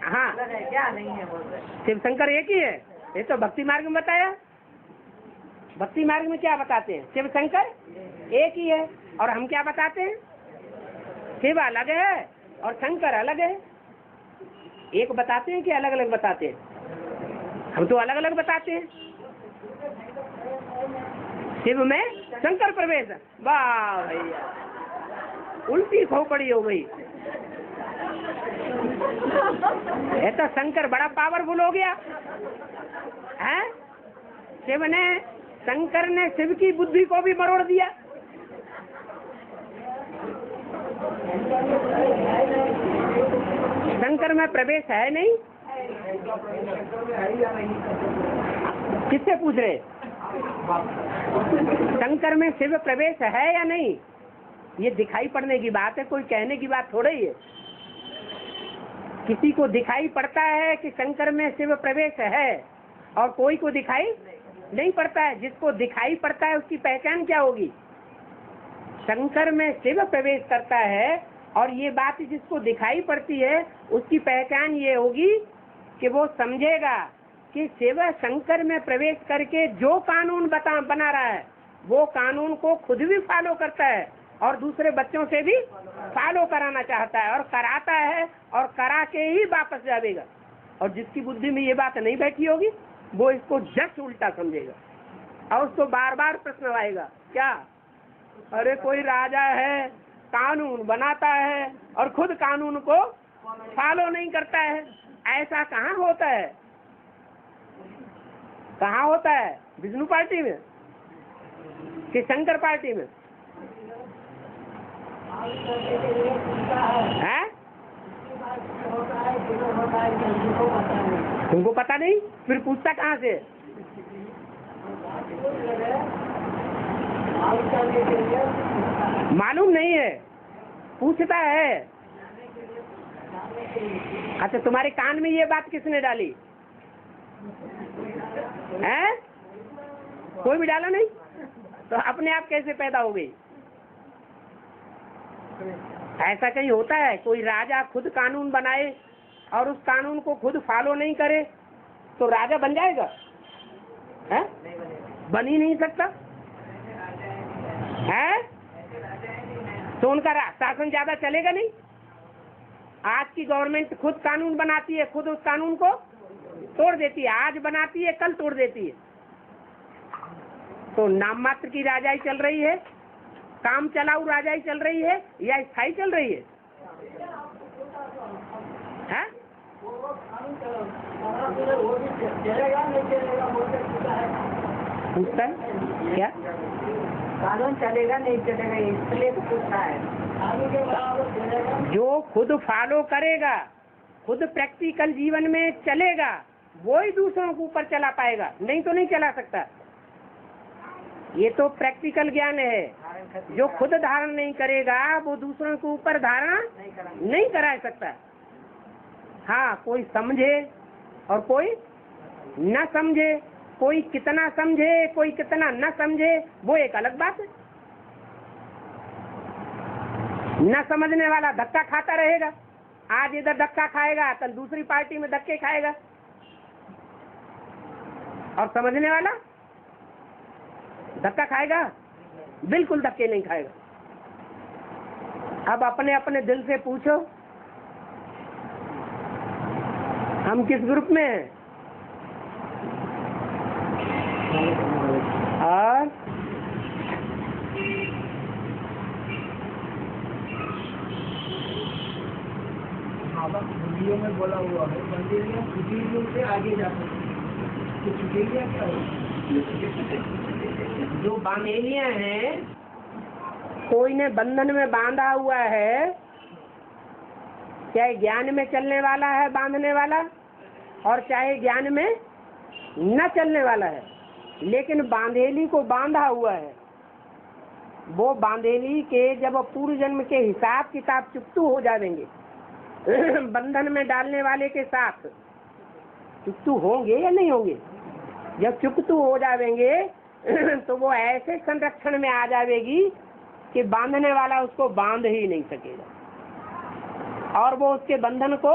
हाँ, क्या नहीं है बोल रहे? शिव शंकर एक ही है। ये तो भक्ति मार्ग में बताया। भक्ति मार्ग में क्या बताते हैं? शिव शंकर एक ही है। और हम क्या बताते हैं? शिव अलग है और शंकर अलग है। एक बताते हैं कि अलग अलग बताते हैं? हम तो अलग अलग बताते हैं। शिव में शंकर प्रवेश। वाह भैया, उल्टी खोपड़ी हो गई। ये तो शंकर बड़ा पावरफुल हो गया है। शिव ने, शंकर ने शिव की बुद्धि को भी मरोड़ दिया। शंकर में प्रवेश है नहीं? किससे पूछ रहे? शंकर में शिव प्रवेश है या नहीं? ये दिखाई पड़ने की बात है, कोई कहने की बात थोड़ी ही है। किसी को दिखाई पड़ता है कि शंकर में शिव प्रवेश है और कोई को दिखाई नहीं पड़ता है। जिसको दिखाई पड़ता है उसकी पहचान क्या होगी? शंकर में शिव प्रवेश करता है और ये बात जिसको दिखाई पड़ती है उसकी पहचान ये होगी कि वो समझेगा कि शिव शंकर में प्रवेश करके जो कानून बना रहा है वो कानून को खुद भी फॉलो करता है और दूसरे बच्चों से भी फॉलो कराना चाहता है और कराता है और करा के ही वापस जाएगा। और जिसकी बुद्धि में ये बात नहीं बैठी होगी वो इसको जस्ट उल्टा समझेगा और उसको बार बार प्रश्न आएगा, क्या अरे कोई राजा है, कानून बनाता है और खुद कानून को फॉलो नहीं करता है। ऐसा कहाँ होता है? कहाँ होता है? विष्णु पार्टी में कि शंकर पार्टी में? है? तुमको पता नहीं? फिर पूछता कहाँ से? मालूम नहीं है, पूछता है। अच्छा, तुम्हारे कान में ये बात किसने डाली है? कोई भी डाला नहीं, तो अपने आप कैसे पैदा हो गई? ऐसा कहीं होता है? कोई राजा खुद कानून बनाए और उस कानून को खुद फॉलो नहीं करे तो राजा बन जाएगा? है? बन ही नहीं सकता है, तो उनका शासन ज्यादा चलेगा नहीं। आज की गवर्नमेंट खुद कानून बनाती है, खुद उस कानून को तोड़ देती है, आज बनाती है कल तोड़ देती है। तो नाम मात्र की राजाई चल रही है, काम चलाऊ राजाई चल रही है या स्थायी चल रही है? हैं? पूछता है क्या? कानून चलेगा नहीं चलेगा इसलिए तो पूछना है। जो खुद फॉलो करेगा, खुद प्रैक्टिकल जीवन में चलेगा, वो ही दूसरों के ऊपर चला पाएगा, नहीं तो नहीं चला सकता। ये तो प्रैक्टिकल ज्ञान है। जो खुद धारण नहीं करेगा वो दूसरों के ऊपर धारणा नहीं करा सकता। हाँ, कोई समझे और कोई न समझे, कोई कितना समझे कोई कितना न समझे, वो एक अलग बात है। न समझने वाला धक्का खाता रहेगा, आज इधर धक्का खाएगा कल दूसरी पार्टी में धक्के खाएगा, और समझने वाला धक्का खाएगा? बिल्कुल धक्के नहीं खाएगा। अब अपने अपने दिल से पूछो, हम किस ग्रुप में हैं? और हिंदियों में बोला हुआ है, मंदिरियों कुटीरियों से आगे जा सकते। तो कुटीरिया क्या है? जो बांधेलियां हैं, कोई ने बंधन में बांधा हुआ है, चाहे ज्ञान में चलने वाला है बांधने वाला, और चाहे ज्ञान में न चलने वाला है, लेकिन बांधेली को बांधा हुआ है। वो बांधेली के जब पूर्व जन्म के हिसाब किताब चुकतू हो जाएंगे बंधन में डालने वाले के साथ चुकतू होंगे या नहीं होंगे? जब चुकतू हो जाएंगे तो वो ऐसे संरक्षण में आ जाएगी कि बांधने वाला उसको बांध ही नहीं सकेगा, और वो उसके बंधन को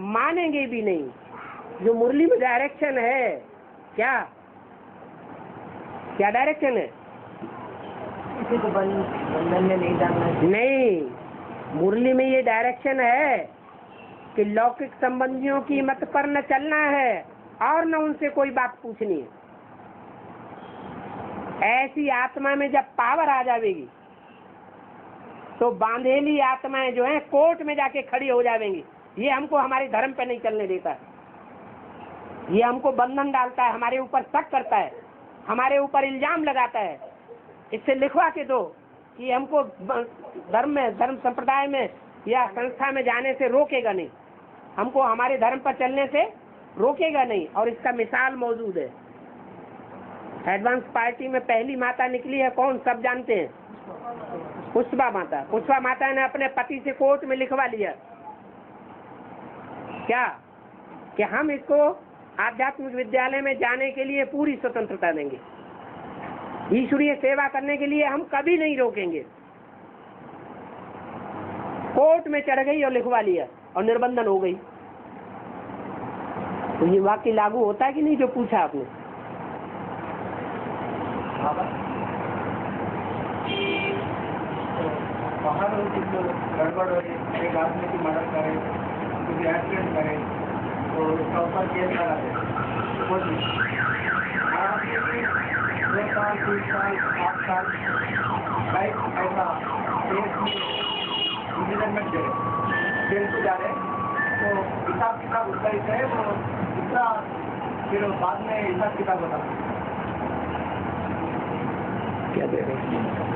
मानेंगे भी नहीं। जो मुरली में डायरेक्शन है, क्या क्या डायरेक्शन है? किसी को बंधन में नहीं डालना। नहीं, मुरली में ये डायरेक्शन है कि लौकिक संबंधियों की मत पर न चलना है और न उनसे कोई बात पूछनी है। ऐसी आत्मा में जब पावर आ जाएगी तो बांधेली आत्माएं जो हैं कोर्ट में जाके खड़ी हो जाएंगी, ये हमको हमारे धर्म पे नहीं चलने देता, ये हमको बंधन डालता है, हमारे ऊपर शक करता है, हमारे ऊपर इल्जाम लगाता है, इससे लिखवा के दो कि हमको धर्म संप्रदाय में या संस्था में जाने से रोकेगा नहीं, हमको हमारे धर्म पर चलने से रोकेगा नहीं। और इसका मिसाल मौजूद है। एडवांस पार्टी में पहली माता निकली है कौन, सब जानते हैं? पुष्पा माता। पुष्पा माता ने अपने पति से कोर्ट में लिखवा लिया क्या कि हम इसको आध्यात्मिक विद्यालय में जाने के लिए पूरी स्वतंत्रता देंगे, ईश्वरीय सेवा करने के लिए हम कभी नहीं रोकेंगे। कोर्ट में चढ़ गई और लिखवा लिया और निर्बंधन हो गई। तो ये वाक्य लागू होता है कि नहीं जो पूछा आपने? बाहर गड़बड़ हो, एक आदमी की मदद करे, किसी एक्सीडेंट करे तो उसका ऊपर केस लगा दे। 2 साल 3 साल 8 साल बाइक ऐसा केस में इम्प्लीमेंट दे जेल को जा रहे तो हिसाब किताब उसका ही है, वो दूसरा फिर बाद में हिसाब किताब होता क्या दे रहे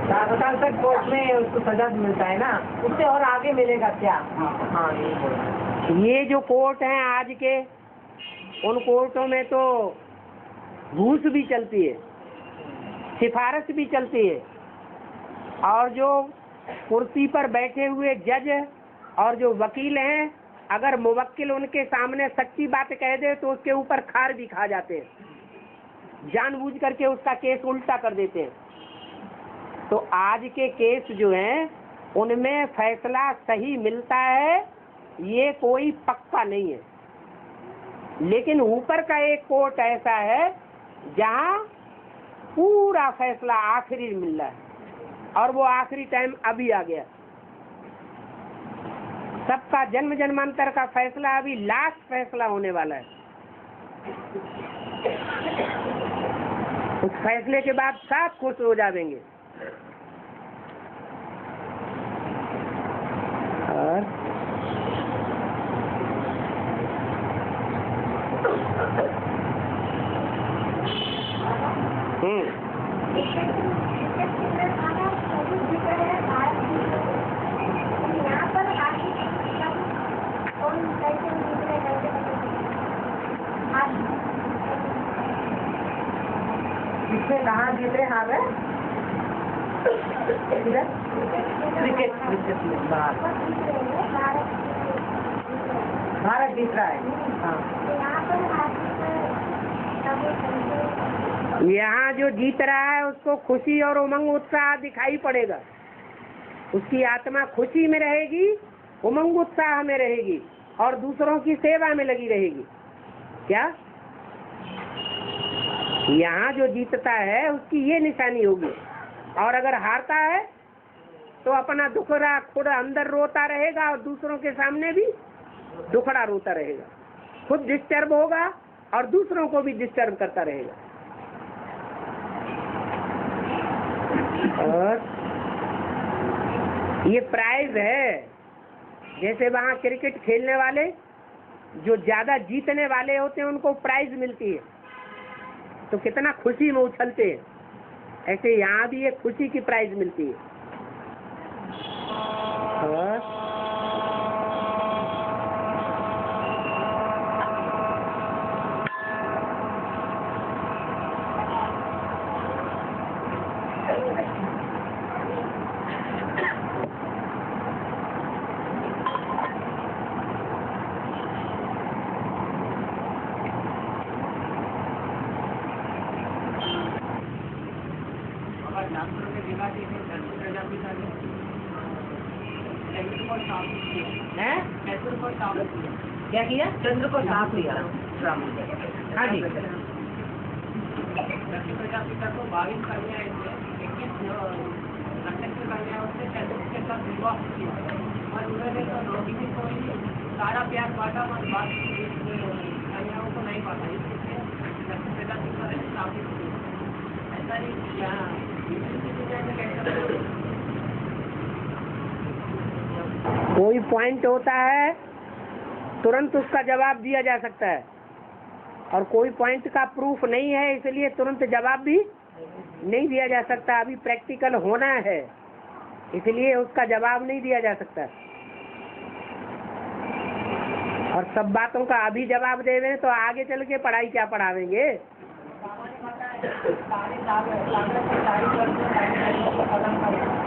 4 साल तक कोर्ट में उसको सजा मिलता है ना, उससे और आगे मिलेगा क्या? हाँ ये जो कोर्ट हैं आज के, उन कोर्टों में तो घूस भी चलती है, सिफारिश भी चलती है, और जो कुर्सी पर बैठे हुए जज और जो वकील हैं, अगर मुवक्किल उनके सामने सच्ची बात कह दे तो उसके ऊपर खार भी खा जाते हैं। जानबूझ करके उसका केस उल्टा कर देते हैं। तो आज के केस जो हैं उनमें फैसला सही मिलता है, ये कोई पक्का नहीं है। लेकिन ऊपर का एक कोर्ट ऐसा है जहां पूरा फैसला आखिरी मिल रहा है, और वो आखिरी टाइम अभी आ गया। सबका जन्म जन्मांतर का फैसला अभी लास्ट फैसला होने वाला है। उस फैसले के बाद सब खुश हो जाएंगे। और इसमें कहाँ जीत रहे हार है? क्रिकेट में भारत जीत रहा है। यहाँ जो जीत रहा है उसको खुशी और उमंग उत्साह दिखाई पड़ेगा। उसकी आत्मा खुशी में रहेगी, उमंग उत्साह में रहेगी और दूसरों की सेवा में लगी रहेगी। क्या यहाँ जो जीतता है उसकी ये निशानी होगी। और अगर हारता है तो अपना दुखड़ा खुद अंदर रोता रहेगा और दूसरों के सामने भी दुखड़ा रोता रहेगा। खुद डिस्टर्ब होगा और दूसरों को भी डिस्टर्ब करता रहेगा। और ये प्राइज है। जैसे वहाँ क्रिकेट खेलने वाले जो ज्यादा जीतने वाले होते हैं उनको प्राइज मिलती है, तो कितना खुशी में उछलते हैं। ऐसे यहाँ भी एक खुशी की प्राइज मिलती है। और क्या किया? चंद्र को साफ लिया। हाँ जी। प्रजापिता को 22 कन्या, 21 नक्षत्र कन्या उसने चंद्र के साथ विवाह किया और उन्होंने तो रोहिणी को ही सारा प्यार बांटा और बाकी कन्याओं को नहीं बांटा। इसलिए प्रजापिता ने स्थापित किया। ऐसा नहीं किया। कोई पॉइंट होता है तुरंत उसका जवाब दिया जा सकता है, और कोई पॉइंट का प्रूफ नहीं है इसलिए तुरंत जवाब भी नहीं दिया जा सकता। अभी प्रैक्टिकल होना है इसलिए उसका जवाब नहीं दिया जा सकता। और सब बातों का अभी जवाब दे दें तो आगे चल के पढ़ाई क्या पढ़ावेंगे।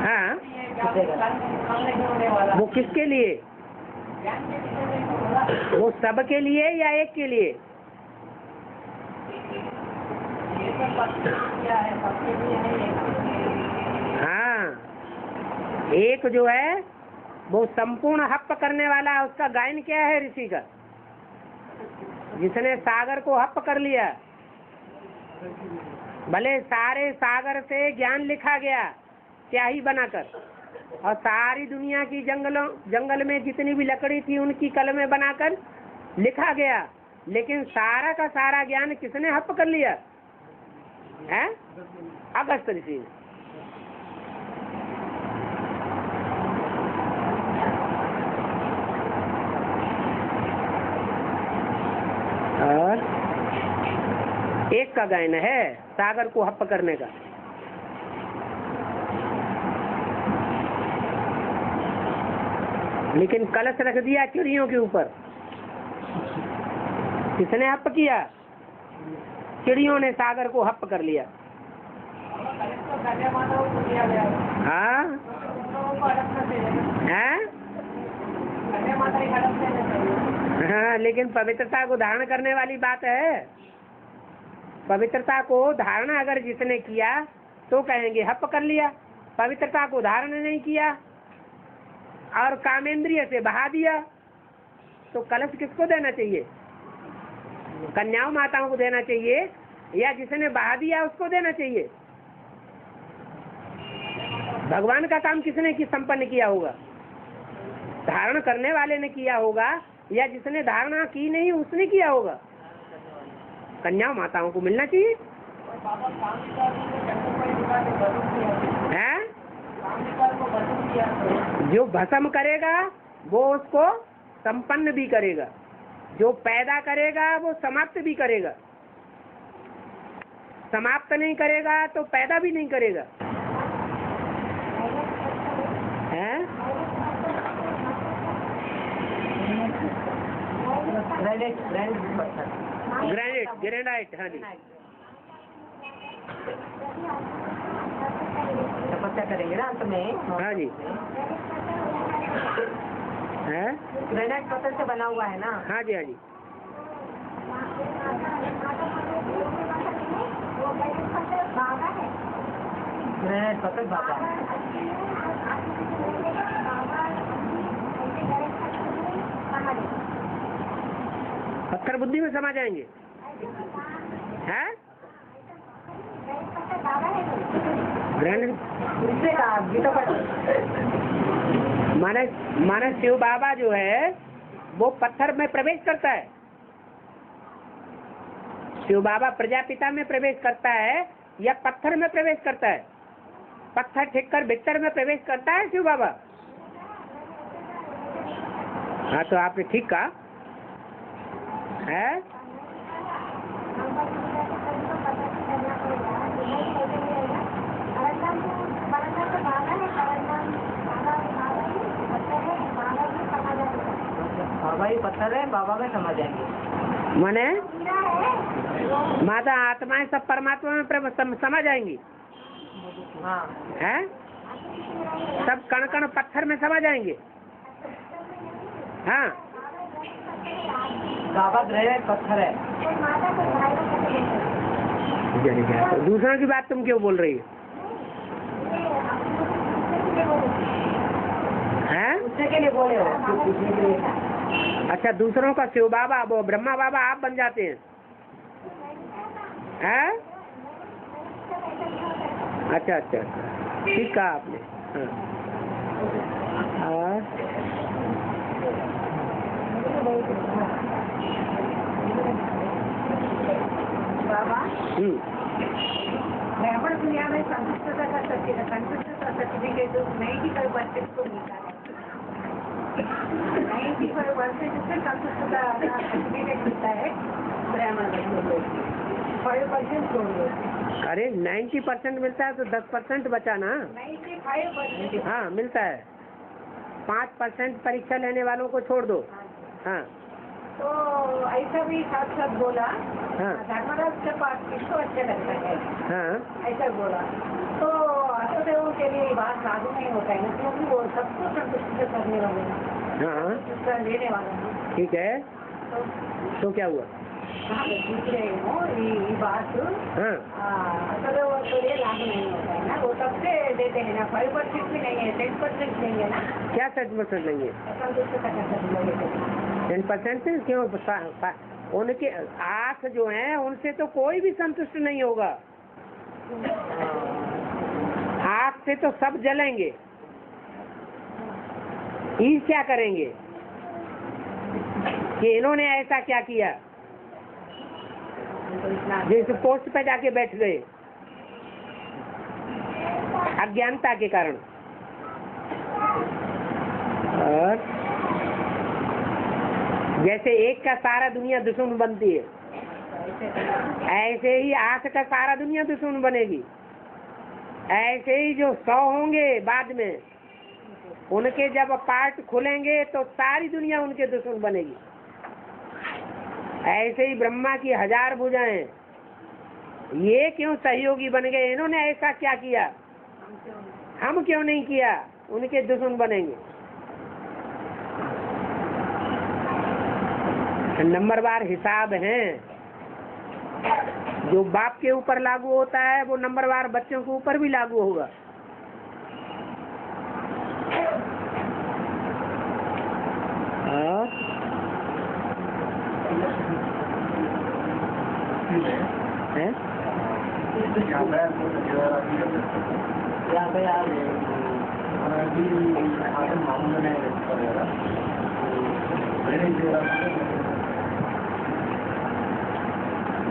हाँ, वो किसके लिए? वो सब के लिए या एक के लिए? हाँ, एक जो है वो संपूर्ण हप करने वाला, उसका गायन क्या है ऋषि का? जिसने सागर को हप कर लिया। भले सारे सागर से ज्ञान लिखा गया स्याही बनाकर, और सारी दुनिया की जंगल में जितनी भी लकड़ी थी उनकी कलमें बनाकर लिखा गया, लेकिन सारा का सारा ज्ञान किसने हप कर लिया है? अगस्त ऋषि ने। और एक का गायन है सागर को हप करने का। लेकिन कलश रख दिया चिड़ियों के ऊपर। किसने हप किया? चिड़ियों ने सागर को हप कर लिया। हाँ, हाँ, लेकिन पवित्रता को धारण करने वाली बात है। पवित्रता को धारणा अगर जिसने किया तो कहेंगे हप कर लिया। पवित्रता को धारण नहीं किया और कामेंद्रिय से बहा दिया तो कलश किसको देना चाहिए? कन्याओं माताओं को देना चाहिए या जिसने बहा दिया उसको देना चाहिए? भगवान का काम किसने की संपन्न किया होगा? धारण करने वाले ने किया होगा या जिसने धारणा की नहीं उसने किया होगा? कन्याओं माताओं को मिलना चाहिए। है? जो भस्म करेगा वो उसको संपन्न भी करेगा, जो पैदा करेगा वो समाप्त भी करेगा, समाप्त नहीं करेगा तो पैदा भी नहीं करेगा। हैं? ग्रेनाइट, हाँ जी। तपस्या करेंगे ना अंत में। हाँ जी। है? ग्रेनाइट पत्थर से बना हुआ है ना। हाँ जी, हाँ जी। ग्रेनाइट पत्थर बाबा। पत्थर बुद्धि में समा जाएंगे। है? माने शिव बाबा जो है वो पत्थर में प्रवेश करता है। शिव बाबा प्रजापिता में प्रवेश करता है या पत्थर में प्रवेश करता है? पत्थर ठीक कर भीतर में प्रवेश करता है शिव बाबा। हाँ तो आपने ठीक कहा है। बाबा ही पत्थर है, बाबा में समझ जाएंगे। माने माता आत्माएं सब परमात्मा में समा जाएंगी। हाँ है? सब कण कण पत्थर में समा जाएंगे। हाँ बाबा ग्रेनाइट पत्थर है। दूसरों की बात तुम क्यों बोल रही हो? हैं? पूछने के लिए बोले हो? पूछने के लिए। अच्छा, दूसरों का शिव बाबा वो ब्रह्मा बाबा आप बन जाते हैं? हैं? अच्छा अच्छा, ठीक कहा आपने। हाँ। बाबा ब्राह्मण दुनिया में संतुष्टता का सर्टिफिकेट 95% को मिलता है। 95% से संतुष्टता का सर्टिफिकेट मिलता है ब्राह्मण को। 5% छोड़ दो। अरे 90% मिलता है तो 10% बचा ना। 95%। हाँ मिलता है। 5% परीक्षा लेने वालों को छोड़ दो। हाँ तो ऐसा भी साथ साथ बोला। हाँ धर्मराज के पास किसको अच्छा लगता है? हाँ ऐसा बोला तो असदेवों के लिए बात लागू नहीं होता है, क्योंकि वो सबको संतुष्ट करने वाले हैं। हाँ लेने वाला है। ठीक है। तो क्या हुआ? ये बात हाँ असदेवों के लिए लागू नहीं होता है ना। वो सबसे देते हैं ना। 5% भी नहीं है, 10% नहीं है ना। क्या 10% नहीं है? संतुष्टता का सर्टिफिकेट 10% से क्यों? उनके आँख जो हैं उनसे तो कोई भी संतुष्ट नहीं होगा। आँख से तो सब जलेंगे। ईर्ष्या क्या करेंगे कि इन्होंने ऐसा क्या किया, जैसे पोस्ट पे जाके बैठ गए अज्ञानता के कारण। और जैसे एक का सारा दुनिया दुश्मन बनती है, ऐसे ही आँख का सारा दुनिया दुश्मन बनेगी। ऐसे ही जो 100 होंगे बाद में, उनके जब पार्ट खुलेंगे तो सारी दुनिया उनके दुश्मन बनेगी। ऐसे ही ब्रह्मा की 1000 भुजाएं, ये क्यों सहयोगी बन गए? इन्होंने ऐसा क्या किया, हम क्यों नहीं किया? उनके दुश्मन बनेंगे। नंबरवार हिसाब है। जो बाप के ऊपर लागू होता है वो नंबरवार बच्चों के ऊपर भी लागू होगा।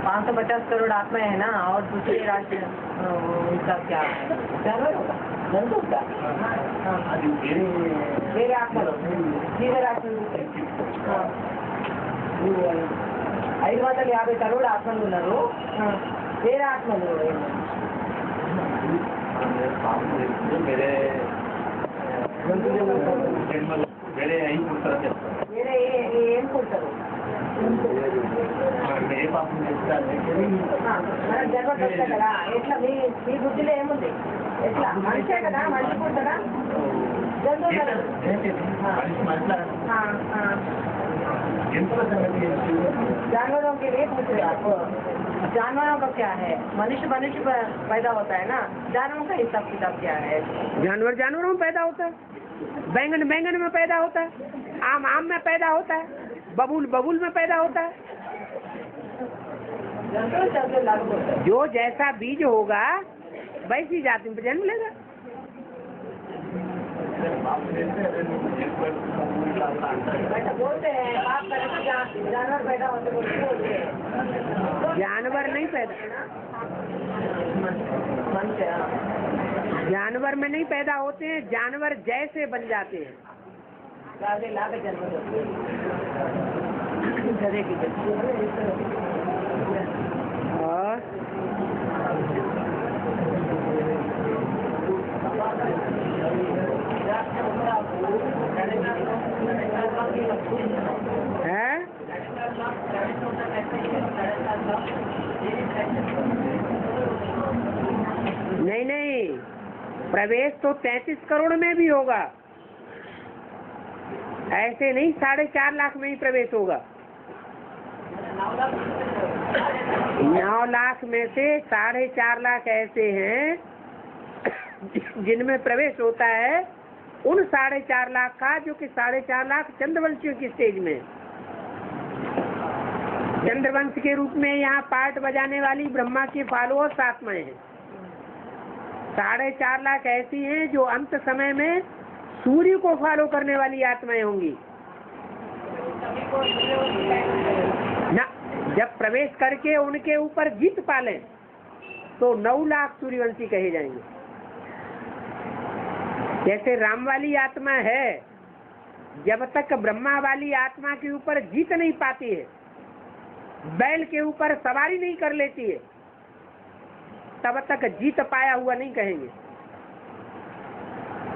पाँच 150 करोड़ आत्मा है ना, और दूसरे राष्ट्र उनका क्या है? जानवर होगा, जंतु होगा। मेरे आत्मा लोग मेरे राष्ट्र ఐదు వందల 50 కరోड़ ఆత్మలు ఉన్నారు, వేరే ఆత్మలు వేరే ఏం పుడతారు? మనం జన్మ పుడతాం కదా, ఎట్లా మీ మీ బుద్ధిలో ఏముంది? ఎట్లా మనిషే కదా, మనిషి పుడతాడా? జంతువు जानवरों के लिए पूछ रहे आपको, जानवरों का क्या है? मनुष्य मनुष्य पैदा होता है ना, जानवरों का हिसाब किताब क्या है? जानवर जानवरों में पैदा होता है, बैंगन बैंगन में पैदा होता है, आम आम में पैदा होता है, बबूल बबूल में पैदा होता है। जो जैसा बीज होगा वैसी जाति में जन्म लेगा। बोलते हैं बाप जानवर पैदा होते बोलते हैं, जानवर नहीं पैदा, जानवर में नहीं पैदा होते हैं, जानवर जैसे बन जाते हैं। है? नहीं नहीं, प्रवेश तो 33 करोड़ में भी होगा, ऐसे नहीं 4.5 लाख में ही प्रवेश होगा। 9 लाख में से 4.5 लाख ऐसे हैं जिनमें प्रवेश होता है, उन 4.5 लाख का, जो कि 4.5 लाख चंद्रवंशियों की स्टेज में, चंद्रवंश के रूप में यहाँ पार्ट बजाने वाली ब्रह्मा की फॉलोअर्स आत्माएं हैं। 4.5 लाख ऐसी हैं जो अंत समय में सूर्य को फॉलो करने वाली आत्माएं होंगी ना। जब प्रवेश करके उनके ऊपर जीत पालें तो 9 लाख सूर्यवंशी कहे जाएंगे। जैसे राम वाली आत्मा है, जब तक ब्रह्मा वाली आत्मा के ऊपर जीत नहीं पाती है, बैल के ऊपर सवारी नहीं कर लेती है, तब तक जीत पाया हुआ नहीं कहेंगे।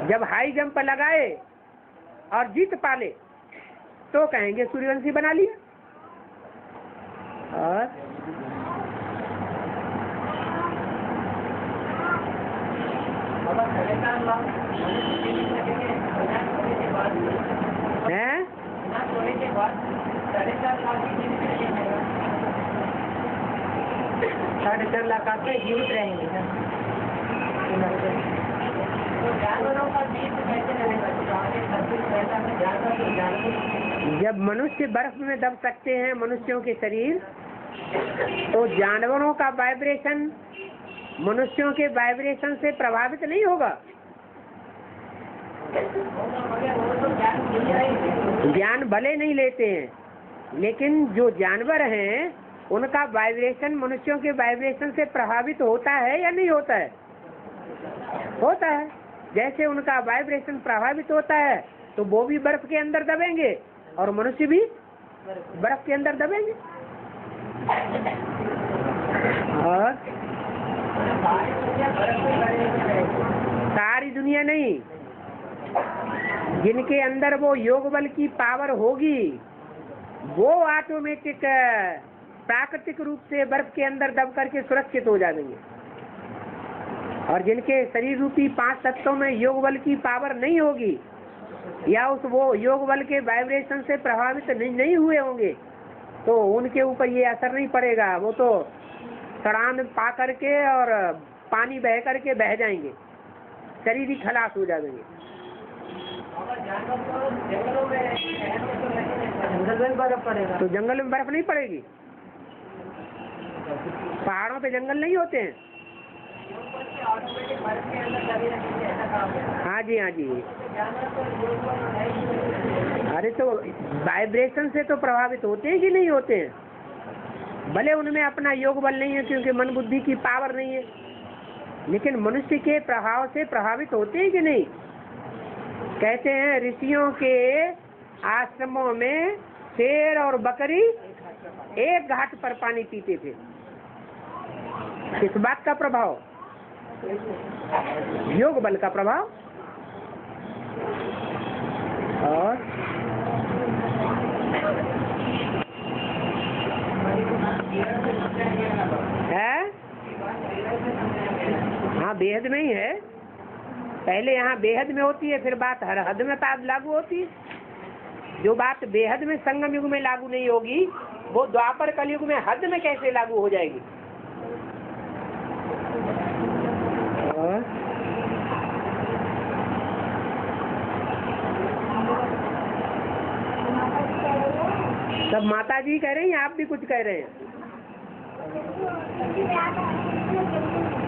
जब हाई जंप लगाए और जीत पाले तो कहेंगे सूर्यवंशी बना लिया। और हैं? 4.5 लाख आत्मा जीवित रहेंगे। जब मनुष्य बर्फ में दब सकते हैं मनुष्यों के शरीर, तो जानवरों का वाइब्रेशन मनुष्यों के वाइब्रेशन से प्रभावित नहीं होगा। ज्ञान भले नहीं लेते हैं, लेकिन जो जानवर हैं उनका वाइब्रेशन मनुष्यों के वाइब्रेशन से प्रभावित होता है या नहीं होता है? होता है। जैसे उनका वाइब्रेशन प्रभावित होता है तो वो भी बर्फ के अंदर दबेंगे और मनुष्य भी बर्फ के अंदर दबेंगे। और सारी दुनिया नहीं, जिनके अंदर वो योग बल की पावर होगी वो ऑटोमेटिक प्राकृतिक रूप से बर्फ के अंदर दब करके सुरक्षित हो जाएंगे। और जिनके शरीर रूपी 5 तत्वों में योग बल की पावर नहीं होगी या उस वो योग बल के वाइब्रेशन से प्रभावित नहीं हुए होंगे तो उनके ऊपर ये असर नहीं पड़ेगा। वो तो सड़ान पा करके और पानी बह करके बह जाएंगे, शरीर ही खलास हो जाएंगे। जंगल में बर्फ पड़ेगा तो जंगल में बर्फ नहीं पड़ेगी? पहाड़ों पे जंगल नहीं होते हैं? हाँ जी, हाँ जी। अरे तो वाइब्रेशन से तो प्रभावित होते हैं कि नहीं होते हैं? भले उनमें अपना योग बल नहीं है क्योंकि मन बुद्धि की पावर नहीं है, लेकिन मनुष्य के प्रभाव से प्रभावित होते हैं कि नहीं? कहते हैं ऋषियों के आश्रमों में शेर और बकरी एक घाट पर पानी पीते थे। किस बात का प्रभाव? योग बल का प्रभाव। और है, हाँ बेहद में ही है। पहले यहाँ बेहद में होती है, फिर बात हर हद में लागू होती है। जो बात बेहद में संगम युग में लागू नहीं होगी, वो द्वापर कलयुग में हद में कैसे लागू हो जाएगी? सब माता जी कह रही हैं, आप भी कुछ कह रहे हैं?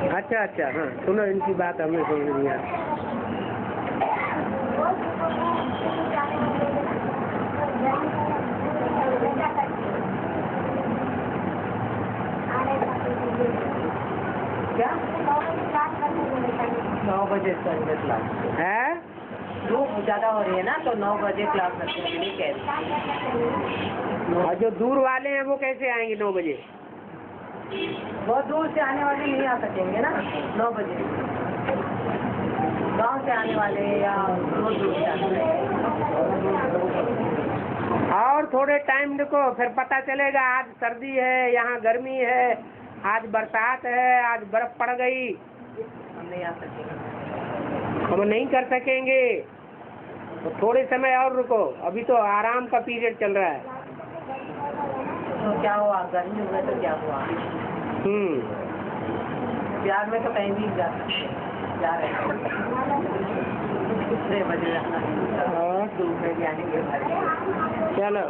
अच्छा अच्छा, हाँ सुनो, इनकी बात हमें समझ नहीं आती। क्या 9 बजे संगत क्लास है? धूप ज्यादा हो रही है ना, तो 9 बजे क्लास रखने के लिए कह रही। और जो दूर वाले हैं वो कैसे आएंगे 9 बजे? बहुत दूर से आने वाले नहीं आ सकेंगे ना 9 बजे। गांव से आने वाले या बहुत दूर से आने वाले। और थोड़े टाइम रुको, फिर पता चलेगा आज सर्दी है, यहाँ गर्मी है, आज बरसात है, आज बर्फ पड़ गई। हम नहीं आ सकेंगे, हम नहीं कर सकेंगे। तो थोड़े समय और रुको, अभी तो आराम का पीरियड चल रहा है। तो क्या हुआ, गर्मी हुआ तो क्या हुआ? प्यार में तो कहीं भी जा रहे हैं। 6 बजे धूप में भी आएंगे। चलो।